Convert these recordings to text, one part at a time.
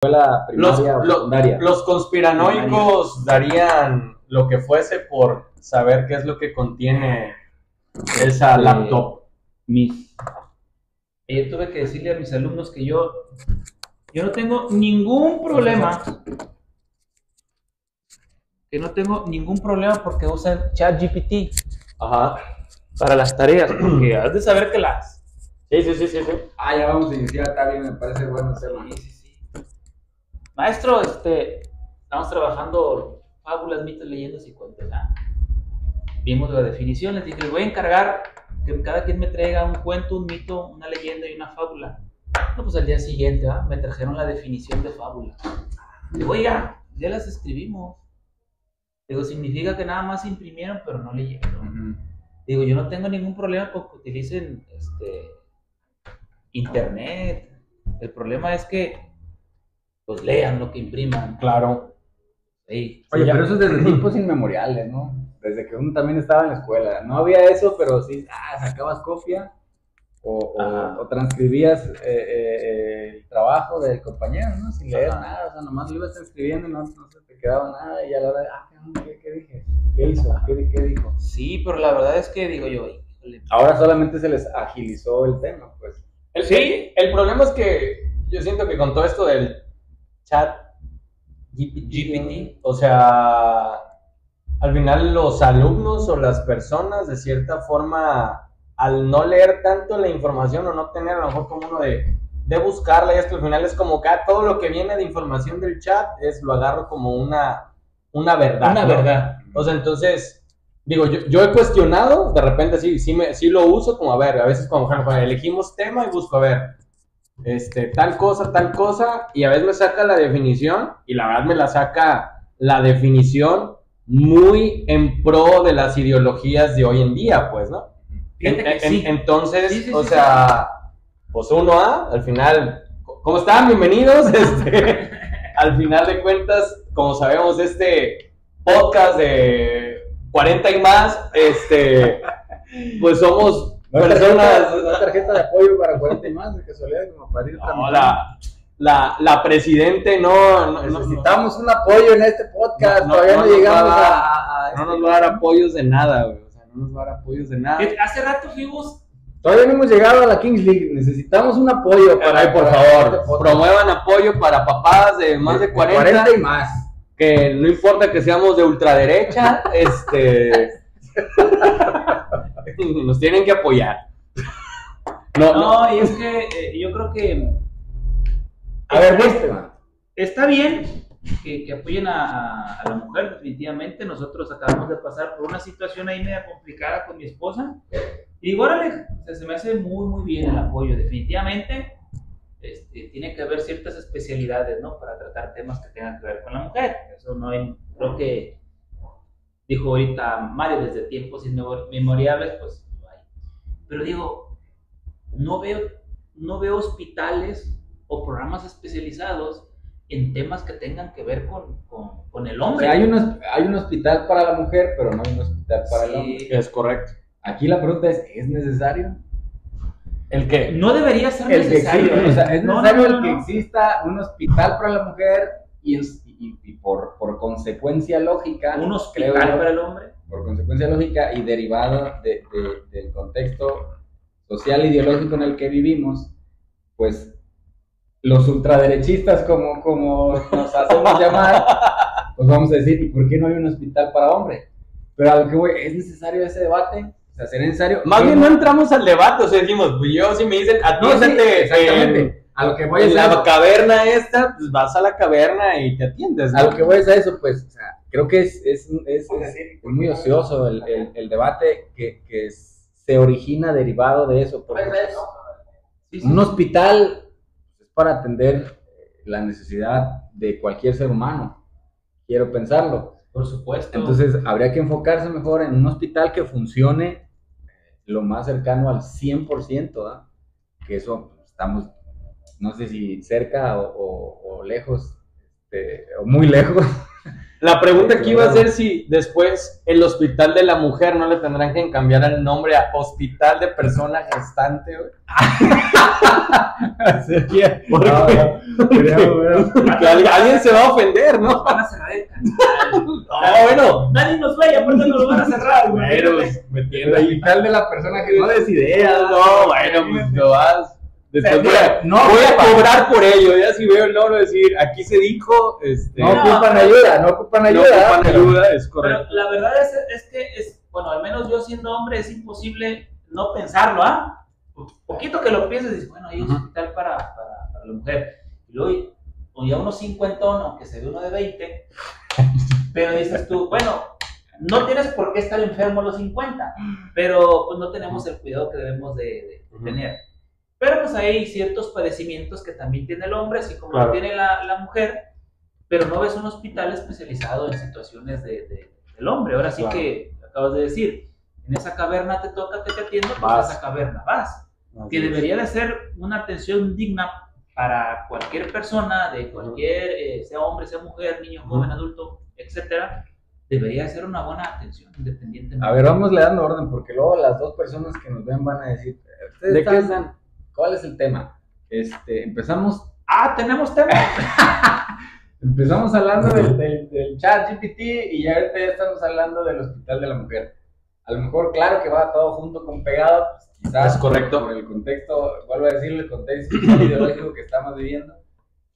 escuela primaria o secundaria. Los conspiranoicos darían lo que fuese por saber qué es lo que contiene esa laptop. Yo tuve que decirle a mis alumnos que yo no tengo ningún problema. Que no tengo ningún problema porque usan ChatGPT. Ajá. Para las tareas, porque has de saber que las... Sí. Ah, ya vamos a iniciar, está bien, me parece bueno hacerlo. Sí. Maestro, estamos trabajando fábulas, mitos, leyendas y cuentos. Vimos la definición, les dije, les voy a encargar que cada quien me traiga un cuento, un mito, una leyenda y una fábula. No, pues al día siguiente, me trajeron la definición de fábula. Digo, oiga, ya las escribimos. Digo, significa que nada más imprimieron, pero no leyeron. Digo, yo no tengo ningún problema con que utilicen internet. El problema es que pues lean lo que impriman. Claro. Sí. Oye, pero eso es desde tiempos inmemoriales, ¿no? Desde que uno también estaba en la escuela. No había eso, pero sí, sacabas copia o transcribías el trabajo del compañero, ¿no? Sin leer nada, o sea, nomás lo ibas transcribiendo y no se te quedaba nada. Y a la hora de, ¿qué dije? ¿Qué hizo? ¿Qué dijo? Sí, pero la verdad es que digo yo, híjole. Ahora solamente se les agilizó el tema, pues. El problema es que yo siento que con todo esto del chat GPT, o sea, al final los alumnos o las personas de cierta forma, al no leer tanto la información o no tener a lo mejor como uno de buscarla, y esto al final es como que todo lo que viene de información del chat lo agarro como una verdad. Una verdad. O sea, entonces, digo, yo he cuestionado, de repente sí lo uso, como a ver, a veces como elegimos tema y busco, a ver, tal cosa, y a veces me saca la definición, y la verdad me la saca la definición muy en pro de las ideologías de hoy en día, pues, ¿no? Entonces, sí, o sea, pues al final, ¿cómo están? Bienvenidos, al final de cuentas, como sabemos, podcast de 40 y más, pues somos personas... Una tarjeta de apoyo para 40 y más, de casualidad, como para ir la presidente no necesitamos un apoyo en este podcast, todavía no llegamos no nos va a dar apoyos de nada, güey, o sea, no nos va a dar apoyos de nada. Hace rato fuimos... Todavía no hemos llegado a la Kings League, necesitamos un apoyo por favor, promuevan apoyo para papás de más de 40 y más. Que no importa que seamos de ultraderecha, nos tienen que apoyar. No, y es que yo creo que... A ver, está bien que apoyen a la mujer, definitivamente. Nosotros acabamos de pasar por una situación ahí media complicada con mi esposa. Y digo, órale, se me hace muy, muy bien el apoyo, definitivamente. Tiene que haber ciertas especialidades, ¿no? Para tratar temas que tengan que ver con la mujer. Eso no hay, creo que dijo ahorita Mario, desde tiempos inmemoriales, pues no hay. Pero digo, no veo hospitales o programas especializados en temas que tengan que ver con el hombre. O sea, hay un hospital para la mujer, pero no hay un hospital para el hombre. Es correcto. Aquí la pregunta ¿es necesario? ¿El qué? No debería ser necesario. O sea, es necesario el que exista un hospital para la mujer y por consecuencia lógica... ¿Un hospital para el hombre? Por consecuencia lógica y derivado del contexto social e ideológico en el que vivimos, pues los ultraderechistas, como nos hacemos llamar, pues vamos a decir, ¿y por qué no hay un hospital para hombre? Pero a lo que voy, ¿es necesario ese debate? O sea, ¿será necesario? Más bien no entramos al debate, o sea, decimos, pues yo si me dicen, atiéndete, exactamente. A lo que voy en la caverna pues vas a la caverna y te atiendes, ¿no? A lo que voy es a eso, pues, o sea, creo que es muy ocioso el debate que se origina derivado de eso. Porque un hospital es para atender la necesidad de cualquier ser humano, quiero pensarlo. Por supuesto. Entonces, habría que enfocarse mejor en un hospital que funcione lo más cercano al 100%, ¿eh? Que eso estamos, no sé si cerca o lejos, o muy lejos La pregunta aquí iba a ser si después el hospital de la mujer no le tendrán que cambiar el nombre a hospital de persona gestante, güey. Sería. Porque alguien se va a ofender, ¿no? Van a cerrar el canal. Bueno. Nadie nos vaya, porque nos lo van a cerrar, güey. Pero metiendo El ahí. hospital de la persona que no des ideas. No, bueno, pues te vas. Después voy No, a cobrar por ello. Ya si veo el logro decir, aquí se dijo, No ocupan ayuda, no ocupan ayuda. No ocupan ayuda, es correcto. Pero la verdad es que bueno, al menos yo siendo hombre es imposible no pensarlo, ¿ah? Poquito que lo pienses, dices, bueno, hay un hospital para la mujer. Y luego, o ya uno 50, aunque se ve uno de 20, pero dices tú, bueno, no tienes por qué estar enfermo a los 50, pero pues no tenemos el cuidado que debemos de tener. Pero pues hay ciertos padecimientos que también tiene el hombre, así como lo tiene la mujer, pero no ves un hospital especializado en situaciones del hombre. Ahora sí que acabas de decir, en esa caverna te toca que te atiendan, pues a esa caverna vas. Que debería de ser una atención digna para cualquier persona, de cualquier, sea hombre, sea mujer, niño, joven, adulto, etcétera. Debería ser una buena atención, independientemente. A ver, vamos le dando orden, porque luego las dos personas que nos ven van a decir, ¿de qué están? ¿Cuál es el tema? Empezamos. Tenemos tema. Empezamos hablando del chat GPT y ya ahorita ya estamos hablando del hospital de la mujer. A lo mejor, claro que va todo junto con pegado, pues quizás es correcto. Por el contexto, vuelvo a decirle, el contexto ideológico que estamos viviendo,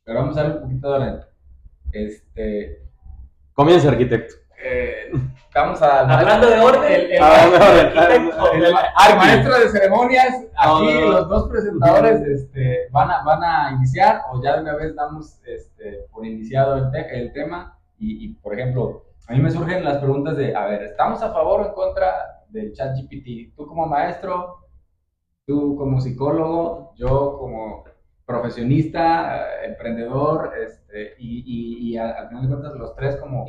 pero vamos a darle un poquito de orden. Comienza, arquitecto. Vamos a hablando de orden, el maestro de ceremonias, aquí los dos presentadores van a iniciar, o ya de una vez damos por iniciado el tema y por ejemplo, a mí me surgen las preguntas de, a ver, ¿estamos a favor o en contra del ChatGPT? Tú como maestro, tú como psicólogo, yo como profesionista, emprendedor, y al final de cuentas los tres como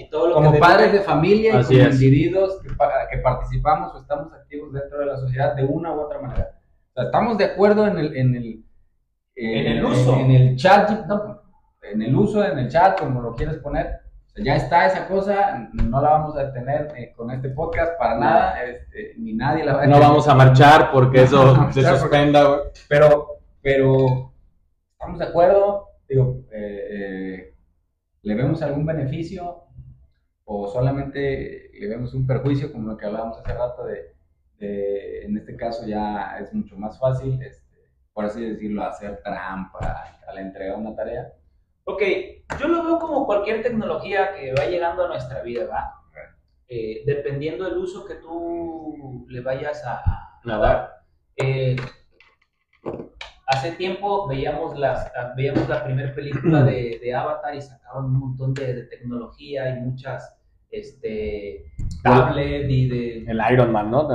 padres de familia y como individuos que participamos o estamos activos dentro de la sociedad de una u otra manera. O sea, estamos de acuerdo en el uso. En el chat, no, en el uso, en el chat, como lo quieres poner. O sea, ya está esa cosa, no la vamos a detener con este podcast para nada, ni nadie la va a detener. No vamos a marchar porque eso se suspenda, güey. Pero ¿estamos de acuerdo? Digo, ¿le vemos algún beneficio o solamente le vemos un perjuicio, como lo que hablábamos hace rato en este caso ya es mucho más fácil, por así decirlo, hacer trampa a la entrega de una tarea? Ok, yo lo veo como cualquier tecnología que va llegando a nuestra vida, ¿va? Dependiendo del uso que tú le vayas a dar. Hace tiempo veíamos la primera película de Avatar y sacaban un montón de tecnología y muchas tablets y de... El Iron Man, ¿no?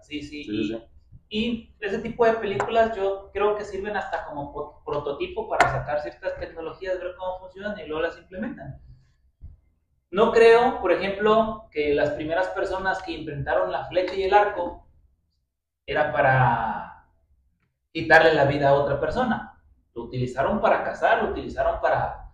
Sí. Y ese tipo de películas yo creo que sirven hasta como prototipo para sacar ciertas tecnologías, ver cómo funcionan y luego las implementan. No creo, por ejemplo, que las primeras personas que inventaron la flecha y el arco era para quitarle la vida a otra persona. Lo utilizaron para cazar, lo utilizaron para,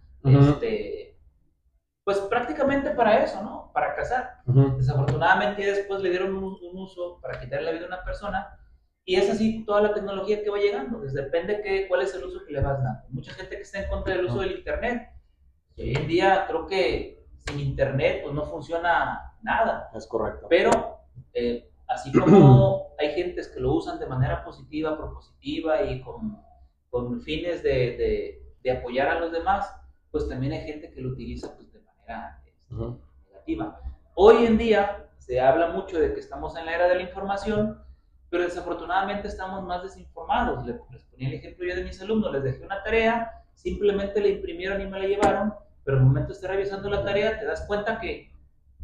pues prácticamente para eso, ¿no? Para cazar. Desafortunadamente después le dieron un uso para quitarle la vida a una persona. Y es así toda la tecnología que va llegando, depende cuál es el uso que le vas dando. Mucha gente que está en contra del uso del internet. Y hoy en día creo que sin internet pues no funciona nada. Es correcto. Pero así como hay gentes que lo usan de manera positiva, propositiva y con fines de apoyar a los demás, pues también hay gente que lo utiliza pues, de manera negativa. Hoy en día se habla mucho de que estamos en la era de la información, pero desafortunadamente estamos más desinformados. Les ponía el ejemplo yo de mis alumnos, les dejé una tarea, simplemente la imprimieron y me la llevaron, pero al momento de estar revisando la tarea te das cuenta que,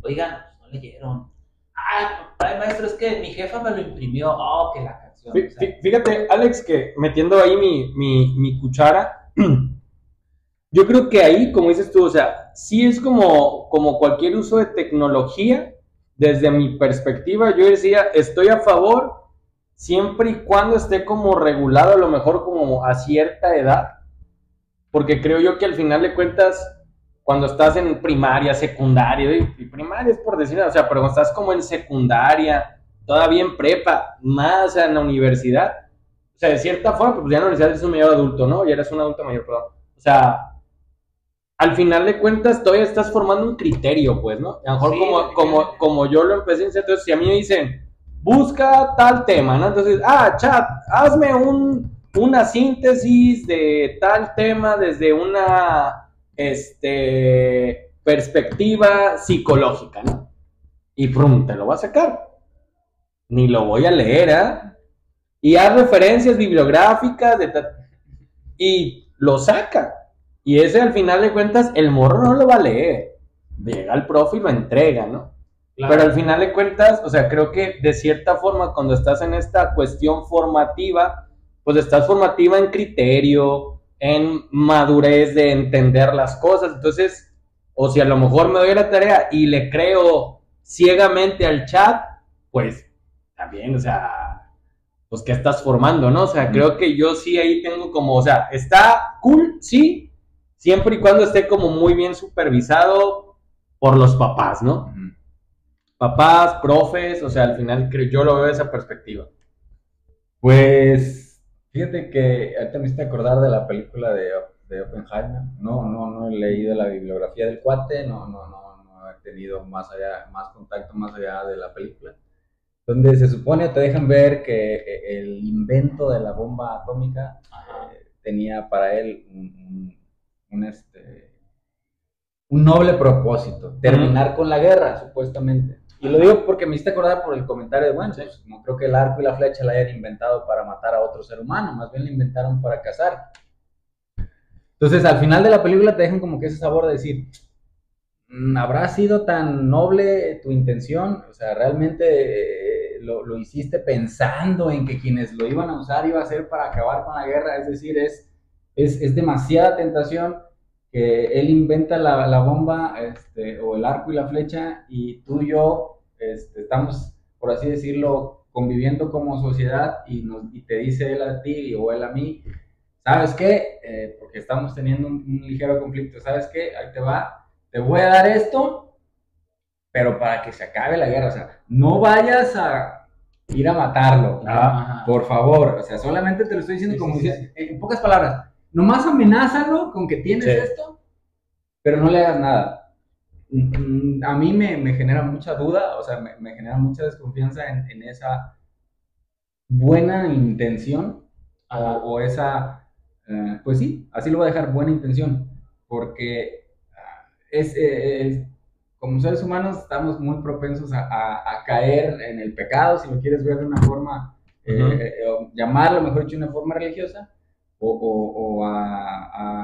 oigan, pues no leyeron. Ay, maestro, es que mi jefa me lo imprimió, que la canción. Fíjate, Alex, que metiendo ahí mi cuchara, yo creo que ahí, como dices tú, o sea, sí es como cualquier uso de tecnología. Desde mi perspectiva, yo decía, estoy a favor siempre y cuando esté como regulado, a lo mejor como a cierta edad, porque creo yo que al final de cuentas cuando estás en primaria, secundaria, y primaria es por decir, o sea, pero cuando estás como en secundaria, todavía en prepa, más en la universidad, o sea, de cierta forma, pues ya en la universidad eres un mayor adulto, ¿no? Ya eres un adulto mayor, perdón. O sea, al final de cuentas todavía estás formando un criterio, pues, ¿no? A lo mejor sí, como yo lo empecé a hacer, entonces si a mí me dicen, busca tal tema, ¿no? Entonces, chat, hazme una síntesis de tal tema desde una perspectiva psicológica, ¿no? Y prum, te lo va a sacar. Ni lo voy a leer, ¿eh? Y haz referencias bibliográficas y lo saca. Y ese al final de cuentas, el morro no lo va a leer. Llega el profe y lo entrega, ¿no? Claro. Pero al final de cuentas, o sea, creo que de cierta forma cuando estás en esta cuestión formativa, pues estás formativa en criterio, en madurez de entender las cosas. Entonces, o si a lo mejor me doy la tarea y le creo ciegamente al chat, pues también, o sea, pues ¿qué estás formando, no? O sea, creo que yo sí ahí tengo como, o sea, está cool, sí, siempre y cuando esté como muy bien supervisado por los papás, ¿no? Papás, profes, o sea, al final yo lo veo de esa perspectiva. Pues, fíjate que ahorita me hiciste acordar de la película de Oppenheimer. No he leído la bibliografía del cuate, no he tenido más contacto más allá de la película. Donde se supone, te dejan ver que el invento de la bomba atómica tenía para él un noble propósito, terminar con la guerra, supuestamente. Y lo digo porque me hiciste acordar por el comentario de, bueno, pues no creo que el arco y la flecha la hayan inventado para matar a otro ser humano, más bien la inventaron para cazar. Entonces, al final de la película te dejan como que ese sabor de decir, ¿habrá sido tan noble tu intención? O sea, realmente lo hiciste pensando en que quienes lo iban a usar iba a ser para acabar con la guerra. Es decir, es demasiada tentación que él inventa la bomba o el arco y la flecha y tú y yo estamos, por así decirlo, conviviendo como sociedad y te dice él a ti o él a mí, ¿sabes qué? Porque estamos teniendo un ligero conflicto, ¿sabes qué? Ahí te va, te voy a dar esto, pero para que se acabe la guerra, o sea, no vayas a ir a matarlo, por favor, o sea, solamente te lo estoy diciendo como en pocas palabras, nomás amenázalo con que tienes esto, pero no le hagas nada. A mí me genera mucha duda, o sea, me genera mucha desconfianza en esa buena intención o esa, pues sí, así lo voy a dejar, buena intención, porque como seres humanos estamos muy propensos a caer en el pecado, si lo quieres ver de una forma, llamarlo, mejor dicho, de una forma religiosa, o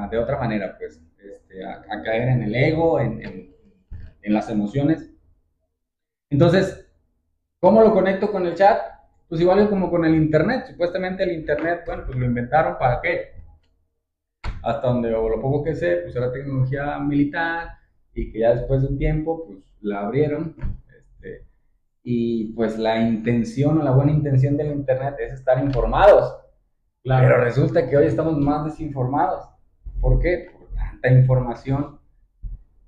de otra manera, pues, a caer en el ego, en las emociones. Entonces, ¿cómo lo conecto con el chat? Pues igual es como con el internet. Supuestamente el internet, bueno, pues lo inventaron ¿para qué? Hasta donde, o lo poco que sé, pues era tecnología militar y que ya después de un tiempo, pues la abrieron. Y pues la intención o la buena intención del internet es estar informados. Claro. Pero resulta que hoy estamos más desinformados. ¿Por qué? Por tanta información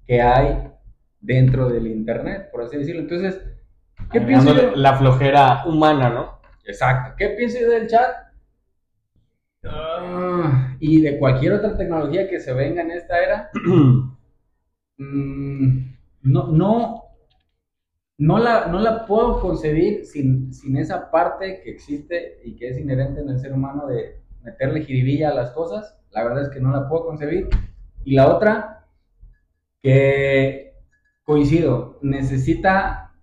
que hay dentro del internet, por así decirlo. Entonces, ¿qué pienso yo? La flojera humana, ¿no? Exacto. ¿Qué pienso yo del chat? Y de cualquier otra tecnología que se venga en esta era. No la puedo concebir sin esa parte que existe y que es inherente en el ser humano de meterle jiribilla a las cosas. La verdad es que no la puedo concebir. Y la otra, que coincido, necesita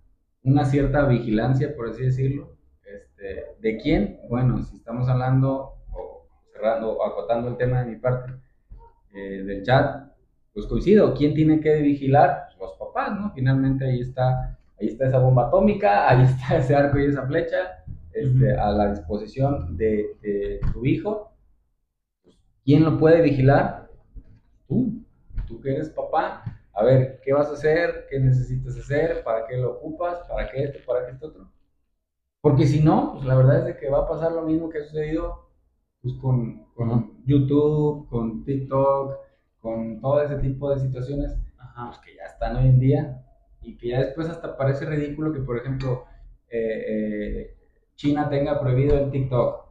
una cierta vigilancia, por así decirlo. ¿De quién? Bueno, si estamos hablando o cerrando o acotando el tema de mi parte del chat, pues coincido. ¿Quién tiene que vigilar? Los papás, ¿no? Finalmente ahí está esa bomba atómica, ahí está ese arco y esa flecha a la disposición de tu hijo. ¿Quién lo puede vigilar? Tú que eres papá. A ver, ¿qué vas a hacer? ¿Qué necesitas hacer? ¿Para qué lo ocupas? ¿Para qué esto? ¿Para qué esto otro? Porque si no, pues la verdad es de que va a pasar lo mismo que ha sucedido pues, con YouTube, con TikTok, con todo ese tipo de situaciones, Ajá. pues que ya están hoy en día y que ya después hasta parece ridículo que, por ejemplo, China tenga prohibido el TikTok,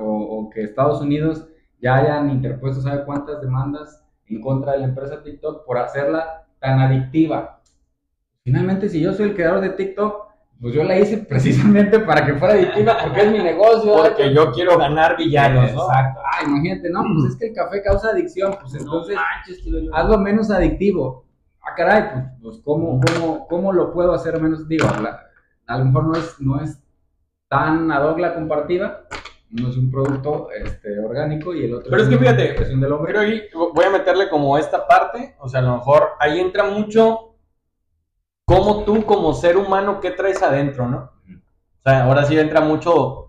o que Estados Unidos ya hayan interpuesto sabe cuántas demandas en contra de la empresa TikTok por hacerla tan adictiva. Finalmente, si yo soy el creador de TikTok, pues yo la hice precisamente para que fuera adictiva porque es mi negocio. Porque yo quiero ganar villanos, ¿no? Exacto. Imagínate, no, pues es que el café causa adicción, pues entonces hazlo menos adictivo. Caray, pues ¿cómo lo puedo hacer menos? Digo, a lo mejor no es tan ad hoc la comparativa, no es un producto orgánico y el otro pero es que fíjate, expresión del hombre. Pero ahí voy a meterle como esta parte, o sea, a lo mejor ahí entra mucho como tú como ser humano, ¿qué traes adentro, no? O sea, ahora sí entra mucho,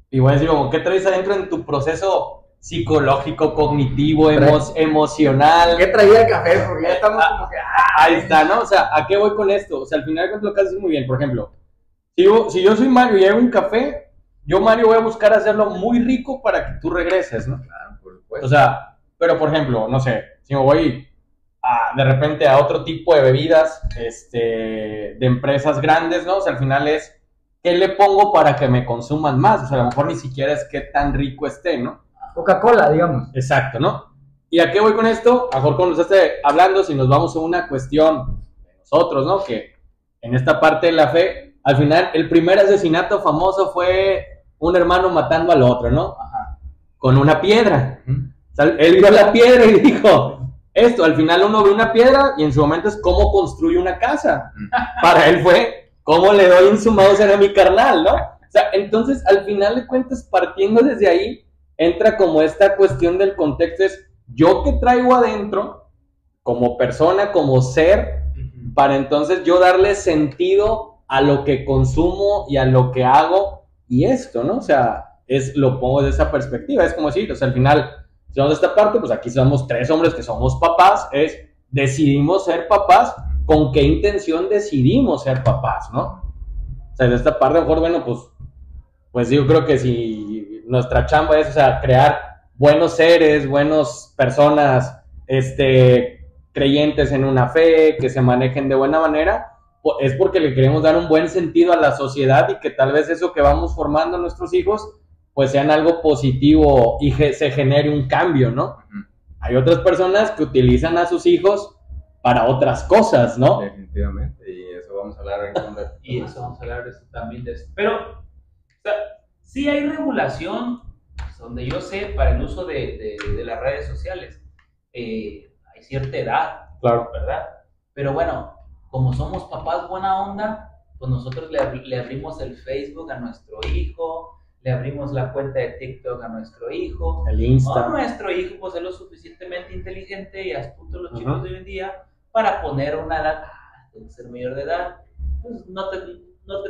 y voy a decir como, ¿qué traes adentro en tu proceso psicológico, cognitivo, emocional? ¿Qué traía el café? Porque ya estamos como que... Ahí está, ¿no? O sea, ¿a qué voy con esto? O sea, al final lo que haces muy bien, por ejemplo, si yo soy Mario y hago un café, yo, Mario, voy a buscar hacerlo muy rico para que tú regreses, ¿no? Claro, por supuesto. O sea, pero por ejemplo, no sé, si me voy de repente a otro tipo de bebidas, de empresas grandes, ¿no? O sea, al final es, ¿qué le pongo para que me consuman más? O sea, a lo mejor ni siquiera es que tan rico esté, ¿no? Coca-Cola, digamos. Exacto, ¿no? ¿Y a qué voy con esto? A lo mejor cuando nos esté hablando, si nos vamos a una cuestión de nosotros, ¿no? Que en esta parte de la fe, al final, el primer asesinato famoso fue un hermano matando al otro, ¿no? Ajá. Con una piedra. O sea, él vio la piedra y dijo, esto, al final uno ve una piedra y en su momento es cómo construye una casa. Para él fue, ¿cómo le doy en su Mauser a mi carnal, no? O sea, entonces, al final de cuentas, partiendo desde ahí, entra como esta cuestión del contexto, es yo que traigo adentro, como persona, como ser, para entonces yo darle sentido a lo que consumo y a lo que hago, y esto, ¿no? O sea, lo pongo desde esa perspectiva, es como decir, o sea, al final, si vamos a esta parte, pues aquí somos 3 hombres que somos papás, decidimos ser papás, ¿con qué intención decidimos ser papás, no? O sea, de esta parte, a lo mejor, bueno, pues yo creo que si nuestra chamba es, o sea, crear buenos seres, buenas personas, creyentes en una fe, que se manejen de buena manera, es porque le queremos dar un buen sentido a la sociedad y que tal vez eso que vamos formando a nuestros hijos, pues sean algo positivo y se genere un cambio, ¿no? Hay otras personas que utilizan a sus hijos para otras cosas, ¿no? Definitivamente, y eso vamos a hablar en y eso vamos a hablar de eso también. Pero, o sea, sí hay regulación, donde yo sé, para el uso de las redes sociales. Hay cierta edad, claro, ¿verdad? Pero bueno, como somos papás buena onda, pues nosotros le abrimos el Facebook a nuestro hijo, le abrimos la cuenta de TikTok a nuestro hijo, el Insta. Nuestro hijo pues es lo suficientemente inteligente y astuto los chicos de hoy en día para poner una edad, tiene que ser mayor de edad, pues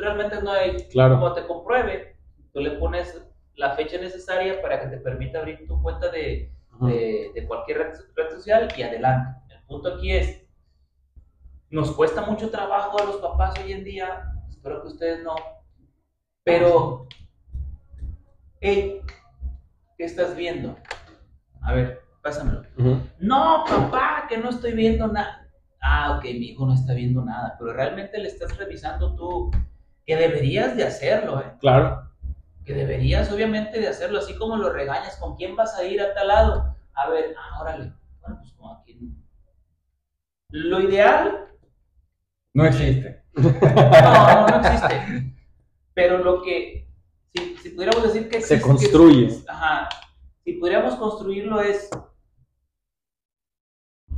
realmente no hay como te compruebe, tú le pones la fecha necesaria para que te permita abrir tu cuenta de cualquier red social y adelante. El punto aquí es, nos cuesta mucho trabajo a los papás hoy en día, espero que ustedes no, pero hey, ¿qué estás viendo? A ver, pásamelo. No, papá, que no estoy viendo nada. Ok, mi hijo no está viendo nada, pero realmente le estás revisando tú, que deberías de hacerlo, Claro. Que deberías obviamente de hacerlo, así como lo regañas, ¿con quién vas a ir a tal lado? A ver, órale, bueno, pues como aquí. Lo ideal no existe. No existe. Pero lo que, si pudiéramos decir que existe, se construye. Si pudiéramos construirlo es,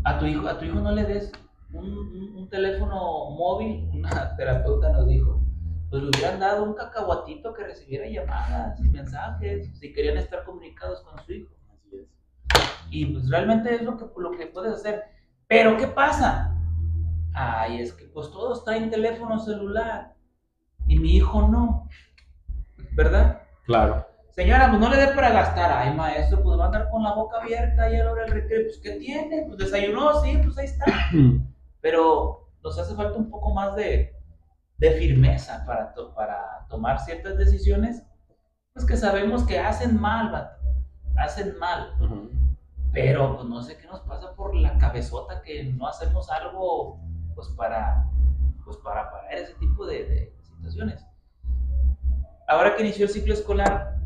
a tu hijo no le des un teléfono móvil. Una terapeuta nos dijo, pues le hubieran dado un cacahuatito que recibiera llamadas y mensajes, si querían estar comunicados con su hijo. Así es. Y pues realmente es lo que puedes hacer. Pero ¿qué pasa? Es que pues todos traen teléfono celular y mi hijo no, ¿verdad? Claro. Señora, pues no le dé para gastar. Ay, maestro, pues va a andar con la boca abierta y a la hora del recreo. Pues, ¿qué tiene? Pues desayunó, sí, pues ahí está. Pero nos hace falta un poco más de firmeza para tomar ciertas decisiones, pues que sabemos que hacen mal, vato. Hacen mal. pero pues no sé qué nos pasa por la cabezota que no hacemos algo pues para parar ese tipo de situaciones. Ahora que inició el ciclo escolar,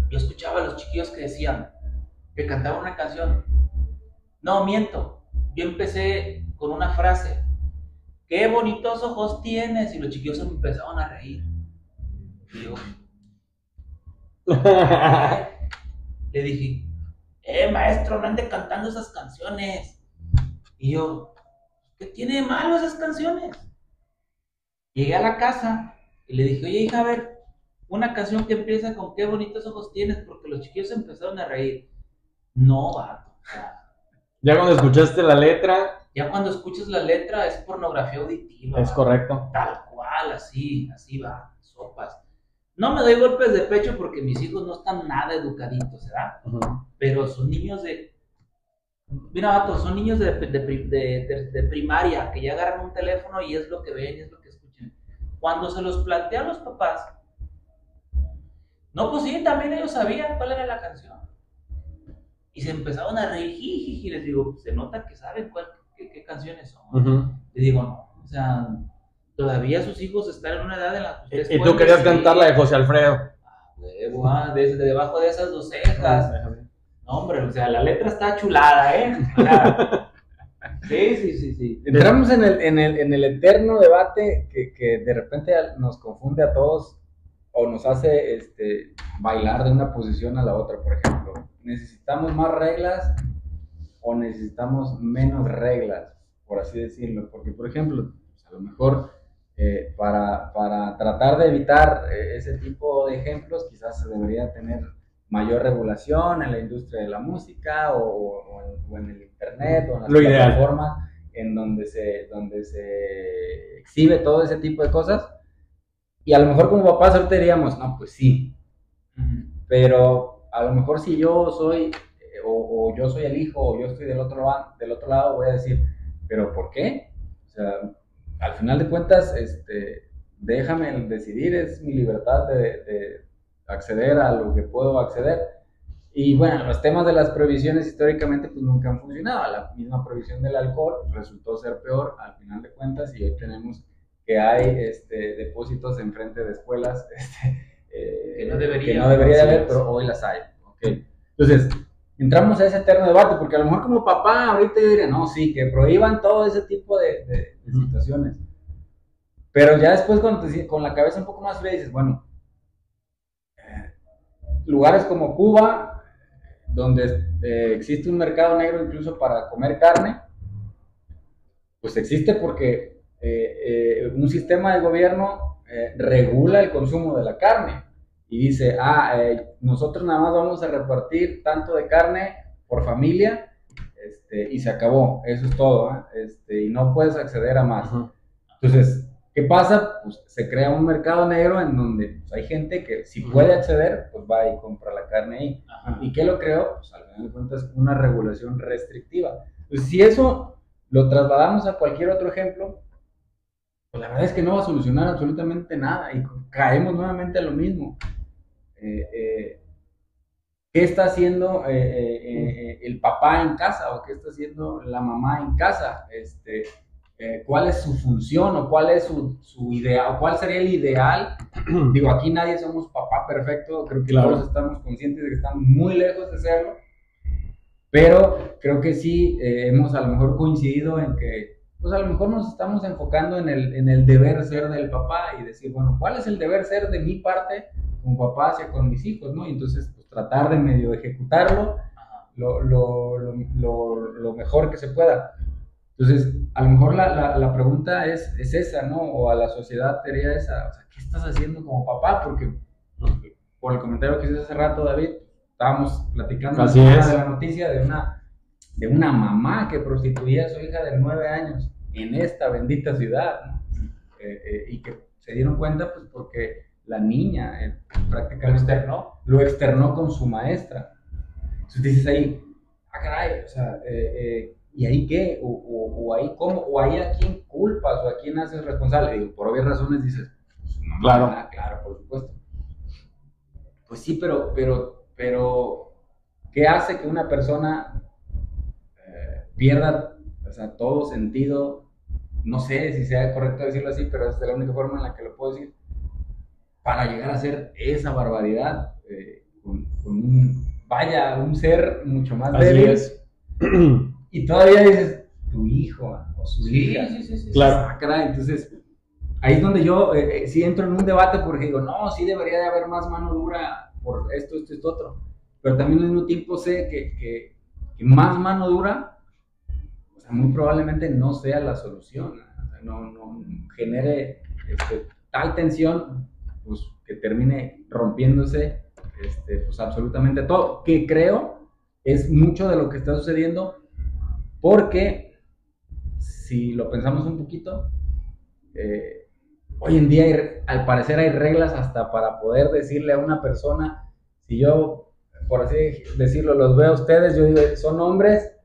yo escuchaba a los chiquillos que decían, que cantaban una canción. No, miento. Yo empecé con una frase. ¡Qué bonitos ojos tienes! Y los chiquillos se me empezaron a reír. Y yo, le dije, maestro, no ande cantando esas canciones. Y yo, ¿qué tiene de malo esas canciones? Llegué a la casa y le dije, oye, hija, a ver, una canción que empieza con qué bonitos ojos tienes, porque los chiquillos se empezaron a reír. No, vato. O sea, ya cuando escuchaste la letra. Ya cuando escuchas la letra es pornografía auditiva. Es correcto. Tal cual, así va, sopas. No me doy golpes de pecho porque mis hijos no están nada educaditos, ¿verdad? Uh-huh. Pero son niños de... Mira, vato, son niños de primaria que ya agarran un teléfono y es lo que ven y es lo que escuchan. Cuando se los plantean los papás, no, pues sí, también ellos sabían cuál era la canción. Y se empezaron a reír, y les digo, se nota que saben qué canciones son. Uh-huh. Le digo, no, o sea, todavía sus hijos están en una edad en la que ustedes... ¿Y tú querías cantar la de José Alfredo? Desde debajo de esas dos cejas. No, hombre, o sea, la letra está chulada, ¿eh? O sea, sí. Entramos en el eterno debate que de repente nos confunde a todos o nos hace bailar de una posición a la otra, por ejemplo. ¿Necesitamos más reglas o necesitamos menos reglas, por así decirlo? Porque, por ejemplo, a lo mejor para tratar de evitar ese tipo de ejemplos, quizás se debería tener mayor regulación en la industria de la música o en el internet o en las plataformas en donde se exhibe todo ese tipo de cosas. Y a lo mejor como papás ahorita diríamos, no, pues sí, pero a lo mejor si yo soy o yo soy el hijo o yo estoy del otro lado, voy a decir, ¿pero por qué? O sea, al final de cuentas, déjame decidir, es mi libertad de acceder a lo que puedo acceder. Y bueno, los temas de las prohibiciones históricamente pues nunca han funcionado. La misma prohibición del alcohol resultó ser peor al final de cuentas, y hoy tenemos que hay depósitos enfrente de escuelas que no debería haber, pero hoy las hay. Okay. Entonces, entramos a ese eterno debate, porque a lo mejor como papá ahorita yo diría, no, sí, que prohíban todo ese tipo de situaciones. Pero ya después con la cabeza un poco más fría dices, bueno, lugares como Cuba, donde existe un mercado negro incluso para comer carne, pues existe porque un sistema de gobierno regula el consumo de la carne y dice, nosotros nada más vamos a repartir tanto de carne por familia y se acabó, eso es todo, y no puedes acceder a más. Uh-huh. Entonces, ¿qué pasa? Pues se crea un mercado negro en donde pues, hay gente que si puede acceder, pues va y compra la carne ahí. Uh-huh. ¿Y qué lo creó? Pues al final de cuentas una regulación restrictiva. Pues si eso lo trasladamos a cualquier otro ejemplo, pues la verdad es que no va a solucionar absolutamente nada y caemos nuevamente a lo mismo. ¿Qué está haciendo el papá en casa o qué está haciendo la mamá en casa? ¿Cuál es su función o cuál es su idea o cuál sería el ideal? Digo, aquí nadie somos papá perfecto, creo que todos estamos conscientes de que estamos muy lejos de serlo, pero creo que sí hemos a lo mejor coincidido en que pues a lo mejor nos estamos enfocando en el deber ser del papá y decir, bueno, ¿cuál es el deber ser de mi parte como papá hacia con mis hijos, ¿no? Y entonces pues tratar de medio ejecutarlo lo mejor que se pueda. Entonces, a lo mejor la pregunta es esa, ¿no? O a la sociedad sería esa, o sea, ¿qué estás haciendo como papá? Porque por el comentario que hice hace rato, David, estábamos platicando de la noticia de una mamá que prostituía a su hija de 9 años en esta bendita ciudad, ¿no? Y que se dieron cuenta, pues, porque la niña prácticamente lo externó con su maestra. Entonces dices ahí, caray, o sea, ¿y ahí qué? ¿O ahí cómo? ¿O ahí a quién culpas? ¿O a quién haces responsable? Digo, por obvias razones dices, pues, no, claro, por supuesto. Pues sí, pero ¿Qué hace que una persona pierda, o sea, todo sentido? No sé si sea correcto decirlo así, pero es la única forma en la que lo puedo decir, para llegar a hacer esa barbaridad vaya, un ser mucho más así débil. Es. Y todavía dices, tu hijo o su hija. Sí. Claro. Caray, entonces, ahí es donde yo sí entro en un debate porque digo, no, sí debería de haber más mano dura por esto, otro. Pero también al mismo tiempo sé que más mano dura, o sea, muy probablemente no sea la solución. O sea, no genere tal tensión, pues que termine rompiéndose pues absolutamente todo. Que creo es mucho de lo que está sucediendo, porque si lo pensamos un poquito, hoy en día al parecer hay reglas hasta para poder decirle a una persona, si yo, por así decirlo, los veo a ustedes, yo digo, son hombres,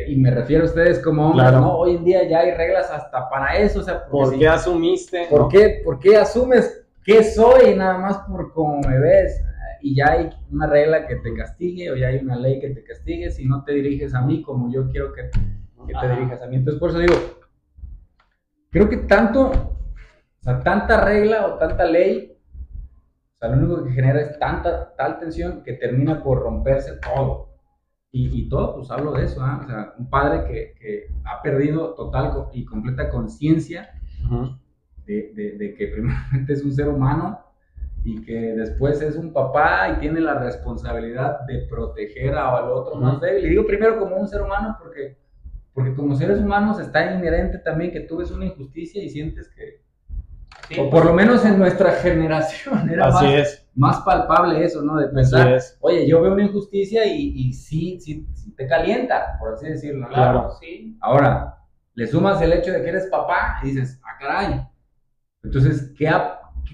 y me refiero a ustedes como hombres, claro. ¿no? Hoy en día ya hay reglas hasta para eso, o sea, ¿Por qué asumiste? ¿Por qué asumes qué soy nada más por cómo me ves? Y ya hay una regla que te castigue, o ya hay una ley que te castigue si no te diriges a mí como yo quiero que te dirijas a mí. Entonces, por eso digo, creo que tanta regla o tanta ley, o sea, lo único que genera es tal tensión que termina por romperse todo. Y todo, pues hablo de eso, ¿eh? O sea, un padre que ha perdido total y completa conciencia de que primeramente es un ser humano y que después es un papá y tiene la responsabilidad de proteger al otro más débil. Y digo primero como un ser humano porque como seres humanos está inherente también que tú ves una injusticia y sientes que, sí, o por lo menos en nuestra generación era más palpable eso, ¿no? De pensar, oye, yo veo una injusticia y sí te calienta, por así decirlo. Claro. Sí. Ahora, le sumas el hecho de que eres papá y dices, caray. Entonces, ¿qué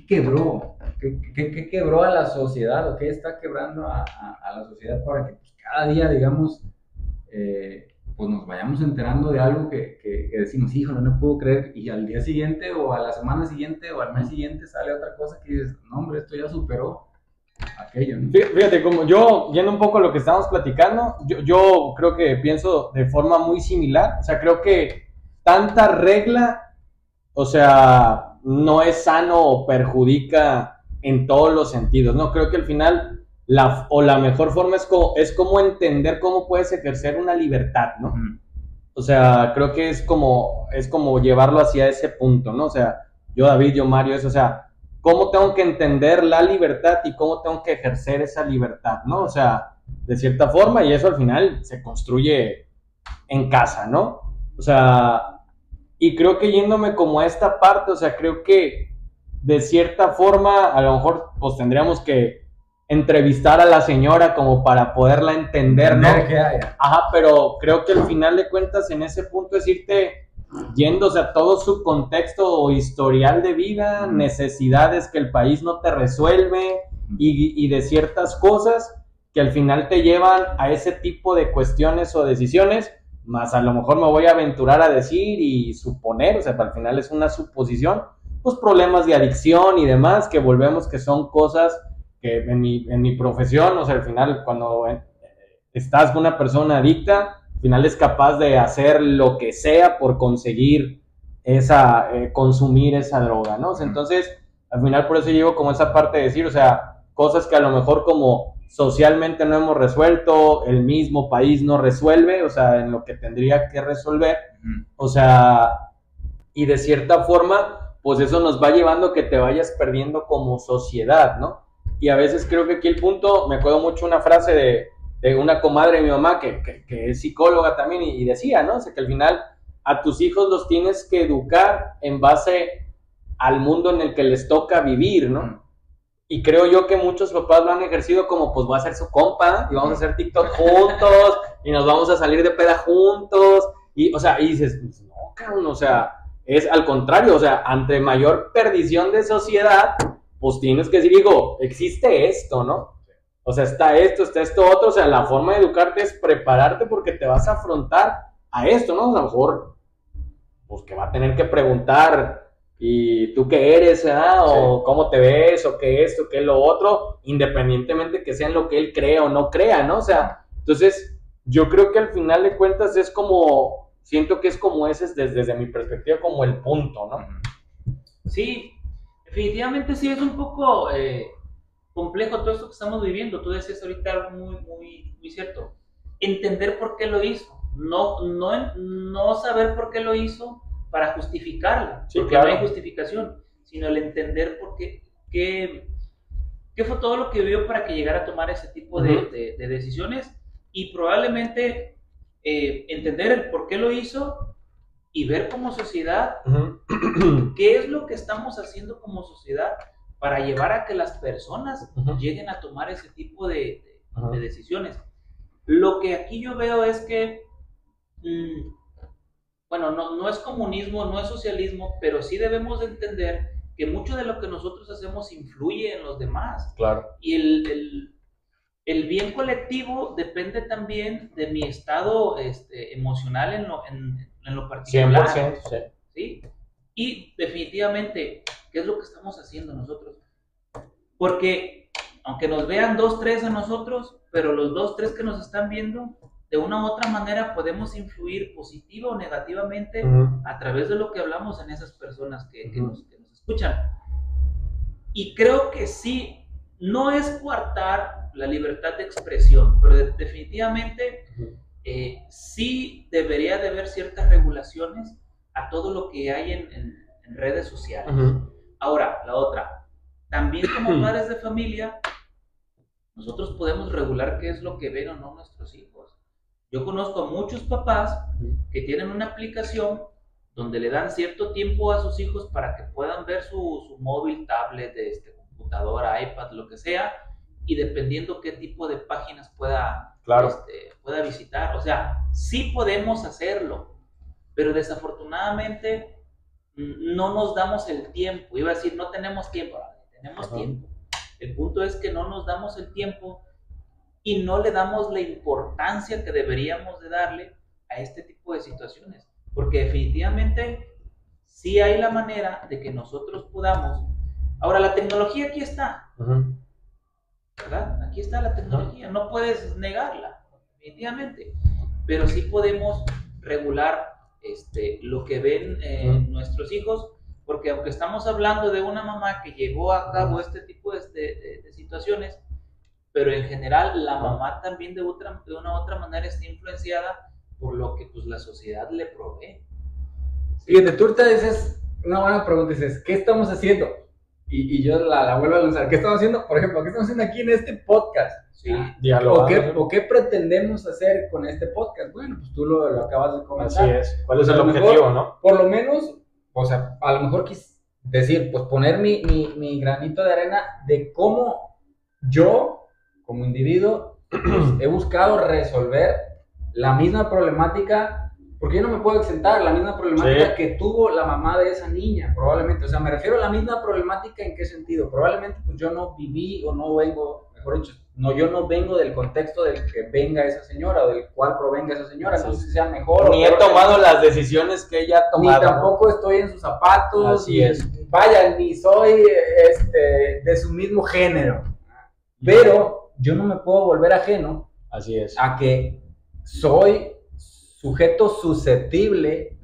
quebró? ¿Qué quebró a la sociedad o qué está quebrando a la sociedad para que cada día, digamos, pues nos vayamos enterando de algo que decimos, híjole, no puedo creer, y al día siguiente o a la semana siguiente o al mes siguiente sale otra cosa que dices, no hombre, esto ya superó aquello, ¿no? Fíjate, como yo, yendo un poco a lo que estábamos platicando, yo creo que pienso de forma muy similar, o sea, creo que tanta regla, o sea, no es sano o perjudica en todos los sentidos, ¿no? Creo que al final la mejor forma es como entender cómo puedes ejercer una libertad, ¿no? O sea, creo que es como llevarlo hacia ese punto, ¿no? O sea, yo, David, yo, Mario, o sea, cómo tengo que entender la libertad y cómo tengo que ejercer esa libertad, ¿no? O sea, de cierta forma, y eso al final se construye en casa, ¿no? O sea, y creo que yéndome como a esta parte, o sea, creo que de cierta forma, a lo mejor, pues tendríamos que entrevistar a la señora como para poderla entender, ¿no? Ajá, pero creo que al final de cuentas, en ese punto es irte yéndose a todo su contexto o historial de vida, necesidades que el país no te resuelve y de ciertas cosas que al final te llevan a ese tipo de cuestiones o decisiones, más a lo mejor me voy a aventurar a decir y suponer, o sea, al final es una suposición, pues problemas de adicción y demás, que volvemos que son cosas que en mi profesión, o sea, al final cuando estás con una persona adicta, al final es capaz de hacer lo que sea por conseguir consumir esa droga, ¿no? O sea, entonces, al final por eso llevo como esa parte de decir, o sea, cosas que a lo mejor como socialmente no hemos resuelto, el mismo país no resuelve, o sea, en lo que tendría que resolver, o sea, y de cierta forma, pues eso nos va llevando a que te vayas perdiendo como sociedad, ¿no? Y a veces creo que aquí el punto, me acuerdo mucho una frase de una comadre de mi mamá que es psicóloga también y decía, ¿no? O sea, que al final a tus hijos los tienes que educar en base al mundo en el que les toca vivir, ¿no? Y creo yo que muchos papás lo han ejercido como, pues voy a ser su compa y vamos a hacer TikTok juntos y nos vamos a salir de peda juntos. Y, o sea, y dices, no, cabrón, o sea, es al contrario, o sea, ante mayor perdición de sociedad, pues tienes que decir, digo, existe esto, ¿no? O sea, está esto otro, o sea, la forma de educarte es prepararte porque te vas a afrontar a esto, ¿no? A lo mejor, pues que va a tener que preguntar y tú qué eres, o cómo te ves, o qué esto, qué lo otro, independientemente que sea en lo que él crea o no crea, ¿no? O sea, entonces, yo creo que al final de cuentas es como, siento que es como ese, desde mi perspectiva, como el punto, ¿no? Sí, definitivamente sí es un poco complejo todo esto que estamos viviendo. Tú decías ahorita algo muy cierto. Entender por qué lo hizo, no saber por qué lo hizo para justificarlo, sí, porque claro. no hay justificación, sino el entender por qué fue todo lo que vivió para que llegara a tomar ese tipo de decisiones, y probablemente entender el por qué lo hizo y ver como sociedad qué es lo que estamos haciendo como sociedad para llevar a que las personas lleguen a tomar ese tipo de decisiones. Lo que aquí yo veo es que, bueno, no es comunismo, no es socialismo, pero sí debemos de entender que mucho de lo que nosotros hacemos influye en los demás. Claro. Y el bien colectivo depende también de mi estado emocional en lo particular. 100%, sí. ¿Sí? Y definitivamente, ¿qué es lo que estamos haciendo nosotros? Porque aunque nos vean 2, 3 a nosotros, pero los 2, 3 que nos están viendo, de una u otra manera podemos influir positiva o negativamente a través de lo que hablamos en esas personas que nos escuchan. Y creo que sí, no es coartar la libertad de expresión, pero definitivamente sí debería de haber ciertas regulaciones a todo lo que hay en redes sociales. Ahora, la otra, también como padres de familia, nosotros podemos regular qué es lo que ven o no nuestros hijos. Yo conozco a muchos papás que tienen una aplicación donde le dan cierto tiempo a sus hijos para que puedan ver su móvil, tablet, computadora, iPad, lo que sea, y dependiendo qué tipo de páginas pueda visitar. O sea, sí podemos hacerlo, pero desafortunadamente no nos damos el tiempo. Iba a decir, no tenemos tiempo, tenemos tiempo. El punto es que no nos damos el tiempo y no le damos la importancia que deberíamos de darle a este tipo de situaciones, porque definitivamente sí hay la manera de que nosotros podamos. Ahora, la tecnología aquí está, ¿verdad? Aquí está la tecnología, no puedes negarla, definitivamente, pero sí podemos regular lo que ven nuestros hijos, porque aunque estamos hablando de una mamá que llevó a cabo este tipo de situaciones, pero en general la mamá también de una u otra manera está influenciada por lo que pues la sociedad le provee. Fíjate, tú ahorita dices una buena pregunta, dices, ¿qué estamos haciendo? Y yo la vuelvo a lanzar, ¿qué estamos haciendo? Por ejemplo, ¿qué estamos haciendo aquí en este podcast? Sí. ¿O qué pretendemos hacer con este podcast? Bueno, pues tú lo acabas de comentar. Así es. ¿Cuál es el objetivo, no? Por lo menos, o sea, a lo mejor decir, pues poner mi granito de arena de cómo yo, como individuo, pues, he buscado resolver la misma problemática, porque yo no me puedo exentar, la misma problemática que tuvo la mamá de esa niña, probablemente. O sea, me refiero a la misma problemática, ¿en qué sentido? Probablemente pues yo no viví o no vengo, mejor dicho, yo no vengo del contexto del que venga esa señora o del cual provenga esa señora, no sé si sea mejor ni he tomado las decisiones que ella ha tomado. Ni tampoco estoy en sus zapatos. Así es. Vaya, ni soy de su mismo género. Pero yo no me puedo volver ajeno. Así es. A que soy sujeto susceptible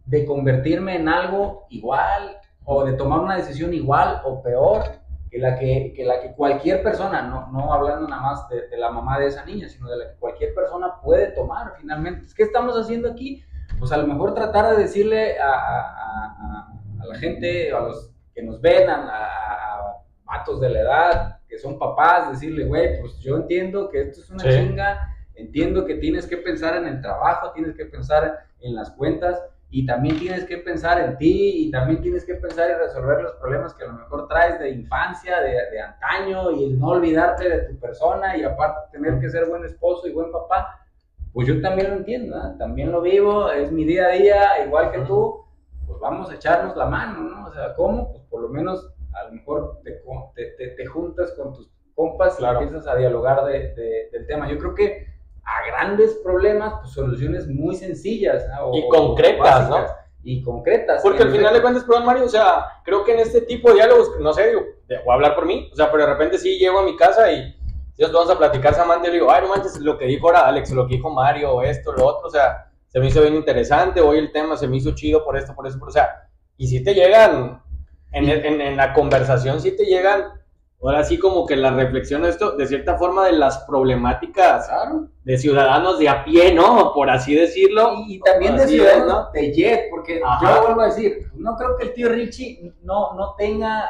de convertirme en algo igual o de tomar una decisión igual o peor que la que cualquier persona, no hablando nada más de la mamá de esa niña, sino de la que cualquier persona puede tomar finalmente. ¿Qué estamos haciendo aquí? Pues a lo mejor tratar de decirle a la gente, a los que nos ven, a vatos de la edad, que son papás, decirle, güey, pues yo entiendo que esto es una chinga, entiendo que tienes que pensar en el trabajo, tienes que pensar en las cuentas, y también tienes que pensar en ti, y también tienes que pensar en resolver los problemas que a lo mejor traes de infancia, de antaño, y el no olvidarte de tu persona, y aparte tener que ser buen esposo y buen papá. Pues yo también lo entiendo, ¿eh? También lo vivo, es mi día a día, igual que tú, pues vamos a echarnos la mano, ¿no? O sea, ¿cómo? Pues por lo menos a lo mejor te juntas con tus compas y empiezas a dialogar del tema. Yo creo que a grandes problemas, pues soluciones muy sencillas, ¿no? Y concretas, ¿no? y concretas. Porque al final de cuentas, perdón, Mario, o sea, creo que en este tipo de diálogos, no sé, digo, voy a hablar por mí, o sea, pero de repente sí llego a mi casa y si nos vamos a platicar, Samantha, y le digo, ay, no manches, lo que dijo ahora Alex, lo que dijo Mario, o esto, lo otro, o sea, se me hizo bien interesante, hoy el tema se me hizo chido por esto, o sea, y si te llegan, en la conversación, si te llegan, ahora sí como que la reflexión de esto, de cierta forma, de las problemáticas, claro, de ciudadanos de a pie, ¿no? Por así decirlo. Y también de ciudadanos, ¿no? De Jet, porque yo lo vuelvo a decir, no creo que el tío Richie no tenga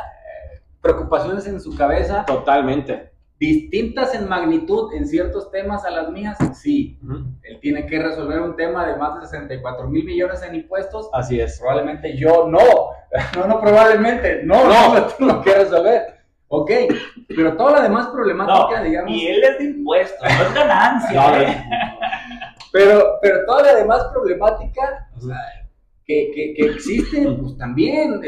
preocupaciones en su cabeza. Totalmente. Distintas en magnitud en ciertos temas a las mías, sí. Él tiene que resolver un tema de más de 64 mil millones en impuestos. Así es. Probablemente yo no probablemente, no lo tengo que resolver. Ok, pero toda la demás problemática, digamos... Y él es de impuestos, no es ganancia. Pero toda la demás problemática, o sea, que existe, pues también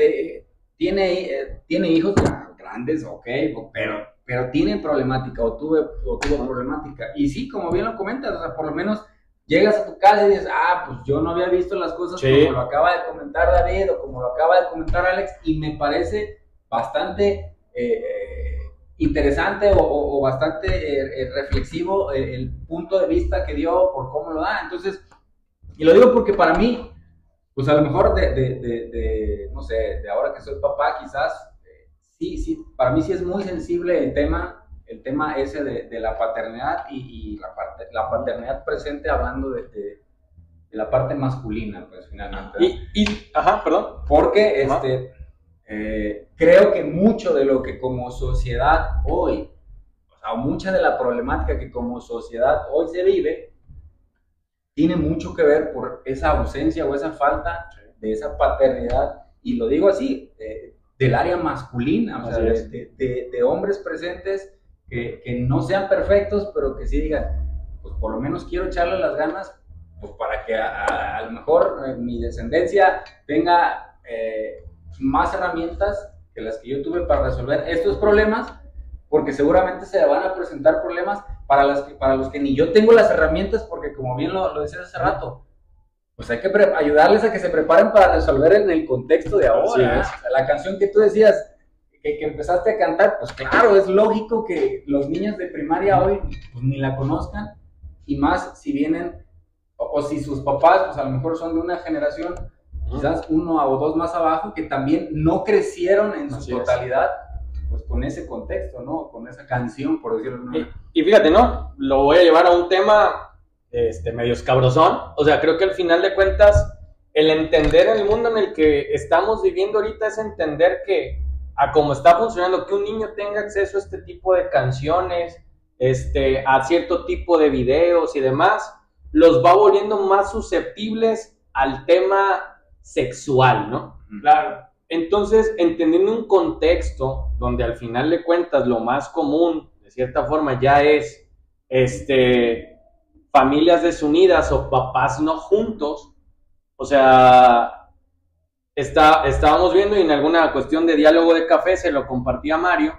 tiene hijos grandes, ok, pero tienen problemática o tuvo problemática. Y sí, como bien lo comentas, o sea, por lo menos llegas a tu casa y dices, pues yo no había visto las cosas como lo acaba de comentar David o como lo acaba de comentar Alex, y me parece bastante interesante o bastante reflexivo el punto de vista que dio por cómo lo da. Entonces, y lo digo porque para mí, pues a lo mejor no sé, de ahora que soy papá, quizás sí, para mí sí es muy sensible el tema ese de la paternidad y la paternidad presente, hablando de la parte masculina, pues finalmente. Perdón. Porque creo que mucho de lo que como sociedad hoy, o mucha de la problemática que como sociedad hoy se vive, tiene mucho que ver por esa ausencia o esa falta de esa paternidad, y lo digo así, del área masculina, o sea, de hombres presentes que no sean perfectos, pero que sí digan, pues por lo menos quiero echarle las ganas, pues para que a lo mejor mi descendencia tenga más herramientas que las que yo tuve para resolver estos problemas, porque seguramente se van a presentar problemas para los que ni yo tengo las herramientas, porque como bien lo decías hace rato, pues hay que ayudarles a que se preparen para resolver en el contexto de ahora. O sea, la canción que tú decías, que empezaste a cantar, pues claro, es lógico que los niños de primaria hoy pues, ni la conozcan, y más si vienen, o si sus papás, pues a lo mejor son de una generación, quizás uno o dos más abajo, que también no crecieron en su totalidad, pues con ese contexto, ¿no? Con esa canción, por decirlo de alguna manera. Y fíjate, ¿no? Lo voy a llevar a un tema medio escabrosón. O sea, creo que al final de cuentas, el entender el mundo en el que estamos viviendo ahorita es entender que a cómo está funcionando, que un niño tenga acceso a este tipo de canciones, a cierto tipo de videos y demás, los va volviendo más susceptibles al tema sexual, ¿no? Claro. Entonces, entendiendo un contexto donde al final de cuentas lo más común, de cierta forma, ya es familias desunidas o papás no juntos, o sea, estábamos viendo, y en alguna cuestión de diálogo de café se lo compartía Mario,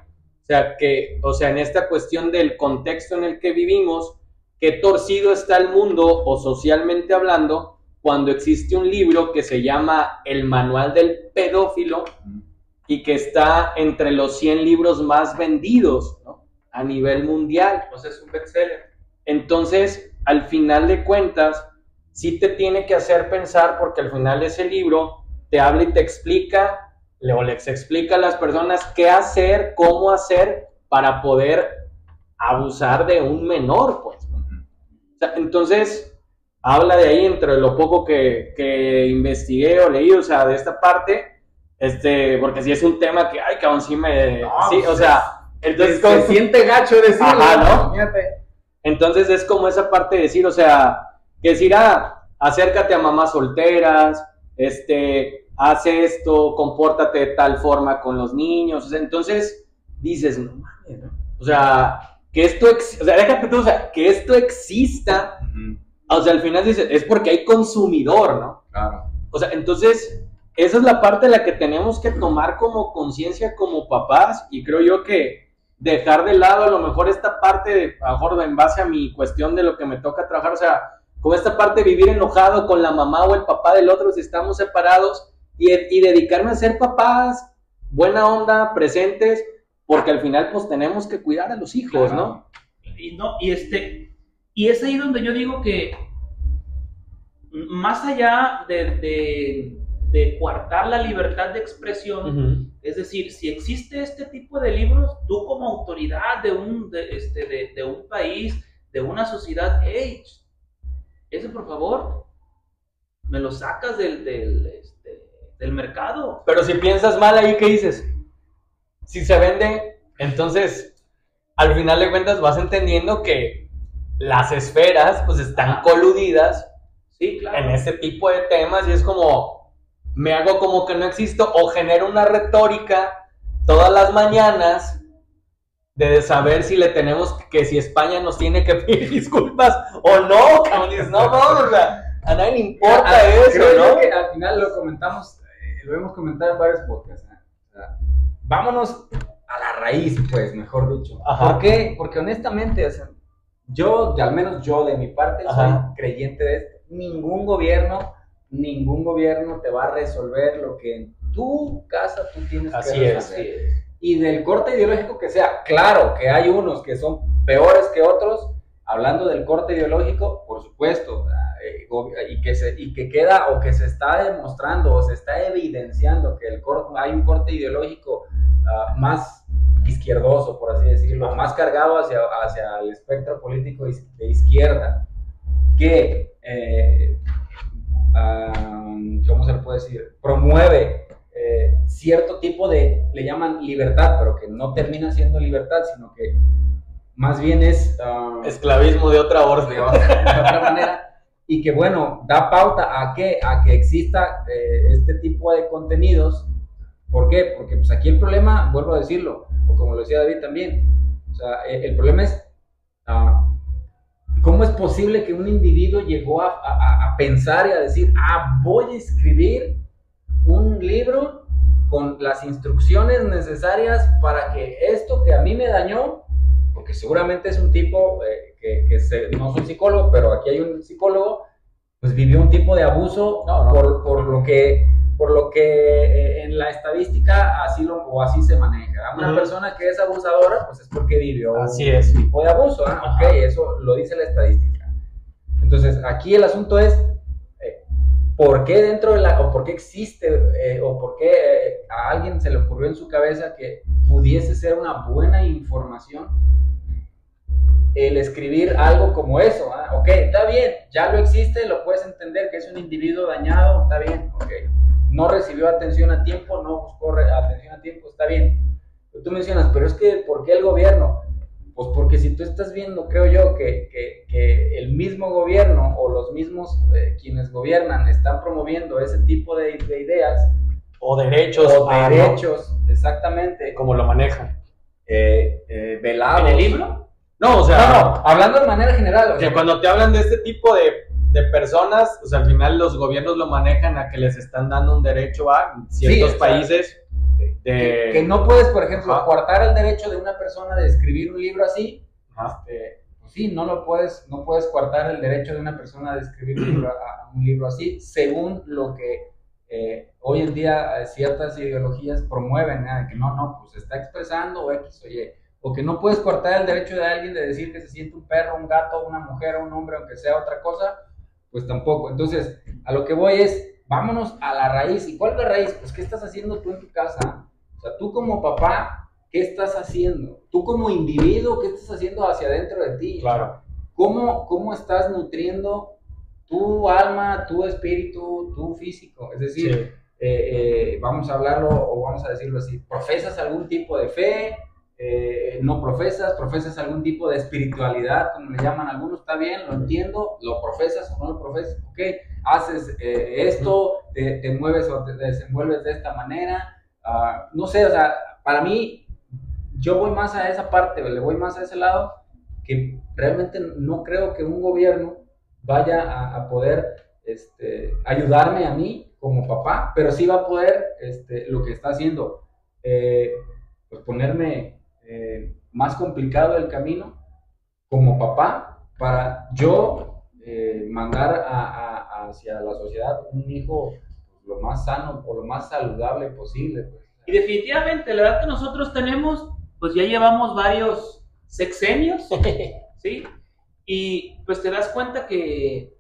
o sea, en esta cuestión del contexto en el que vivimos, qué torcido está el mundo, o socialmente hablando, cuando existe un libro que se llama El Manual del Pedófilo y que está entre los 100 libros más vendidos, ¿no? A nivel mundial. O sea, es un bestseller. Entonces, al final de cuentas, sí te tiene que hacer pensar, porque al final de ese libro te habla y te explica, o les explica a las personas qué hacer, cómo hacer para poder abusar de un menor, pues. O sea, entonces, habla de ahí, entre lo poco que investigué o leí, o sea, de esta parte, porque sí es un tema que, ay, cabrón, sí me... No, sí, o sea, entonces... Se siente gacho decirlo, ¿no? Fíjate. Entonces es como esa parte de decir, o sea, que decir, acércate a mamás solteras, haz esto, compórtate de tal forma con los niños, o sea, entonces dices, no mames, ¿no? O sea, que esto, déjate tú, o sea, que esto exista... O sea, al final dices, es porque hay consumidor, ¿no? Claro. O sea, entonces, esa es la parte de la que tenemos que tomar como conciencia como papás, y creo yo que dejar de lado a lo mejor esta parte, a lo mejor en base a mi cuestión de lo que me toca trabajar, o sea, como esta parte de vivir enojado con la mamá o el papá del otro si estamos separados y dedicarme a ser papás, buena onda, presentes, porque al final pues tenemos que cuidar a los hijos, ¿no? Y es ahí donde yo digo que más allá de coartar la libertad de expresión, es decir, si existe este tipo de libros, tú como autoridad de un país, de una sociedad, hey, ese por favor, me lo sacas del mercado. Pero si piensas mal ahí, ¿qué dices? Si se vende, entonces al final de cuentas vas entendiendo que las esferas pues están coludidas, sí, claro, en este tipo de temas, y es como, me hago como que no existo, o genero una retórica todas las mañanas de saber si le tenemos que si España nos tiene que pedir disculpas o no, cabrón. Dices, no, o sea, a nadie le importa eso, creo ¿no? Que al final lo comentamos, lo hemos comentado en varios podcasts, ¿eh? O sea, vámonos a la raíz, pues, mejor dicho. Ajá. ¿Por qué? Porque honestamente, o sea, al menos yo de mi parte, soy creyente de esto. Ningún gobierno te va a resolver lo que en tu casa tú tienes que resolver. Y del corte ideológico que sea, claro que hay unos que son peores que otros, hablando del corte ideológico, por supuesto, y que queda o que se está demostrando o se está evidenciando que hay un corte ideológico más izquierdoso, por así decirlo, más cargado hacia el espectro político de izquierda, que, ¿cómo se le puede decir? Promueve cierto tipo le llaman libertad, pero que no termina siendo libertad, sino que más bien es esclavismo de otra orden, de otra manera, y que bueno, da pauta a que exista este tipo de contenidos. ¿Por qué? Porque pues aquí el problema, vuelvo a decirlo, o como lo decía David también, o sea, el problema es ¿cómo es posible que un individuo llegó a pensar y a decir, voy a escribir un libro con las instrucciones necesarias para que esto que a mí me dañó, porque seguramente es un tipo no soy psicólogo, pero aquí hay un psicólogo, pues vivió un tipo de abuso por lo que en la estadística así se maneja. Una persona que es abusadora, pues es porque vivió un tipo de abuso, ¿eh? Okay, eso lo dice la estadística. Entonces, aquí el asunto es ¿por qué o por qué existe, o por qué a alguien se le ocurrió en su cabeza que pudiese ser una buena información el escribir algo como eso? Ok, está bien, ya lo existe, lo puedes entender que es un individuo dañado, está bien, ok. No recibió atención a tiempo, no buscó atención a tiempo, está bien. Pero tú mencionas, pero es que, ¿por qué el gobierno? Pues porque si tú estás viendo, creo yo, que el mismo gobierno o los mismos quienes gobiernan están promoviendo ese tipo de ideas o derechos, exactamente, como lo manejan, velados. ¿En el libro? No, o sea, no, hablando de manera general, que cuando te hablan de este tipo de personas, o sea, al final los gobiernos lo manejan a que les están dando un derecho a ciertos países. Que no puedes, por ejemplo, coartar el derecho de una persona de escribir un libro así. Pues sí, no puedes coartar el derecho de una persona de escribir un libro así, según lo que hoy en día ciertas ideologías promueven, que pues se está expresando o X o Y, o que no puedes coartar el derecho de alguien de decir que se siente un perro, un gato, una mujer, un hombre, aunque sea otra cosa, pues tampoco. Entonces, a lo que voy es, vámonos a la raíz. ¿Y cuál es la raíz? Pues, ¿qué estás haciendo tú en tu casa? O sea, tú como papá, ¿qué estás haciendo? Tú como individuo, ¿qué estás haciendo hacia adentro de ti? Claro. ¿Cómo estás nutriendo tu alma, tu espíritu, tu físico? Es decir, vamos a hablarlo o vamos a decirlo así, ¿profesas algún tipo de fe? No profesas algún tipo de espiritualidad, como le llaman algunos, está bien, lo entiendo, lo profesas o no lo profesas, ok, haces esto, te mueves o te desenvuelves de esta manera, no sé, o sea, para mí, yo voy más a esa parte, le voy más a ese lado, que realmente no creo que un gobierno vaya a poder ayudarme a mí como papá, pero sí va a poder, lo que está haciendo, pues ponerme más complicado el camino como papá para yo mandar hacia la sociedad un hijo lo más sano o lo más saludable posible. Pues. Y definitivamente, la edad que nosotros tenemos, pues ya llevamos varios sexenios, ¿sí? Y pues te das cuenta que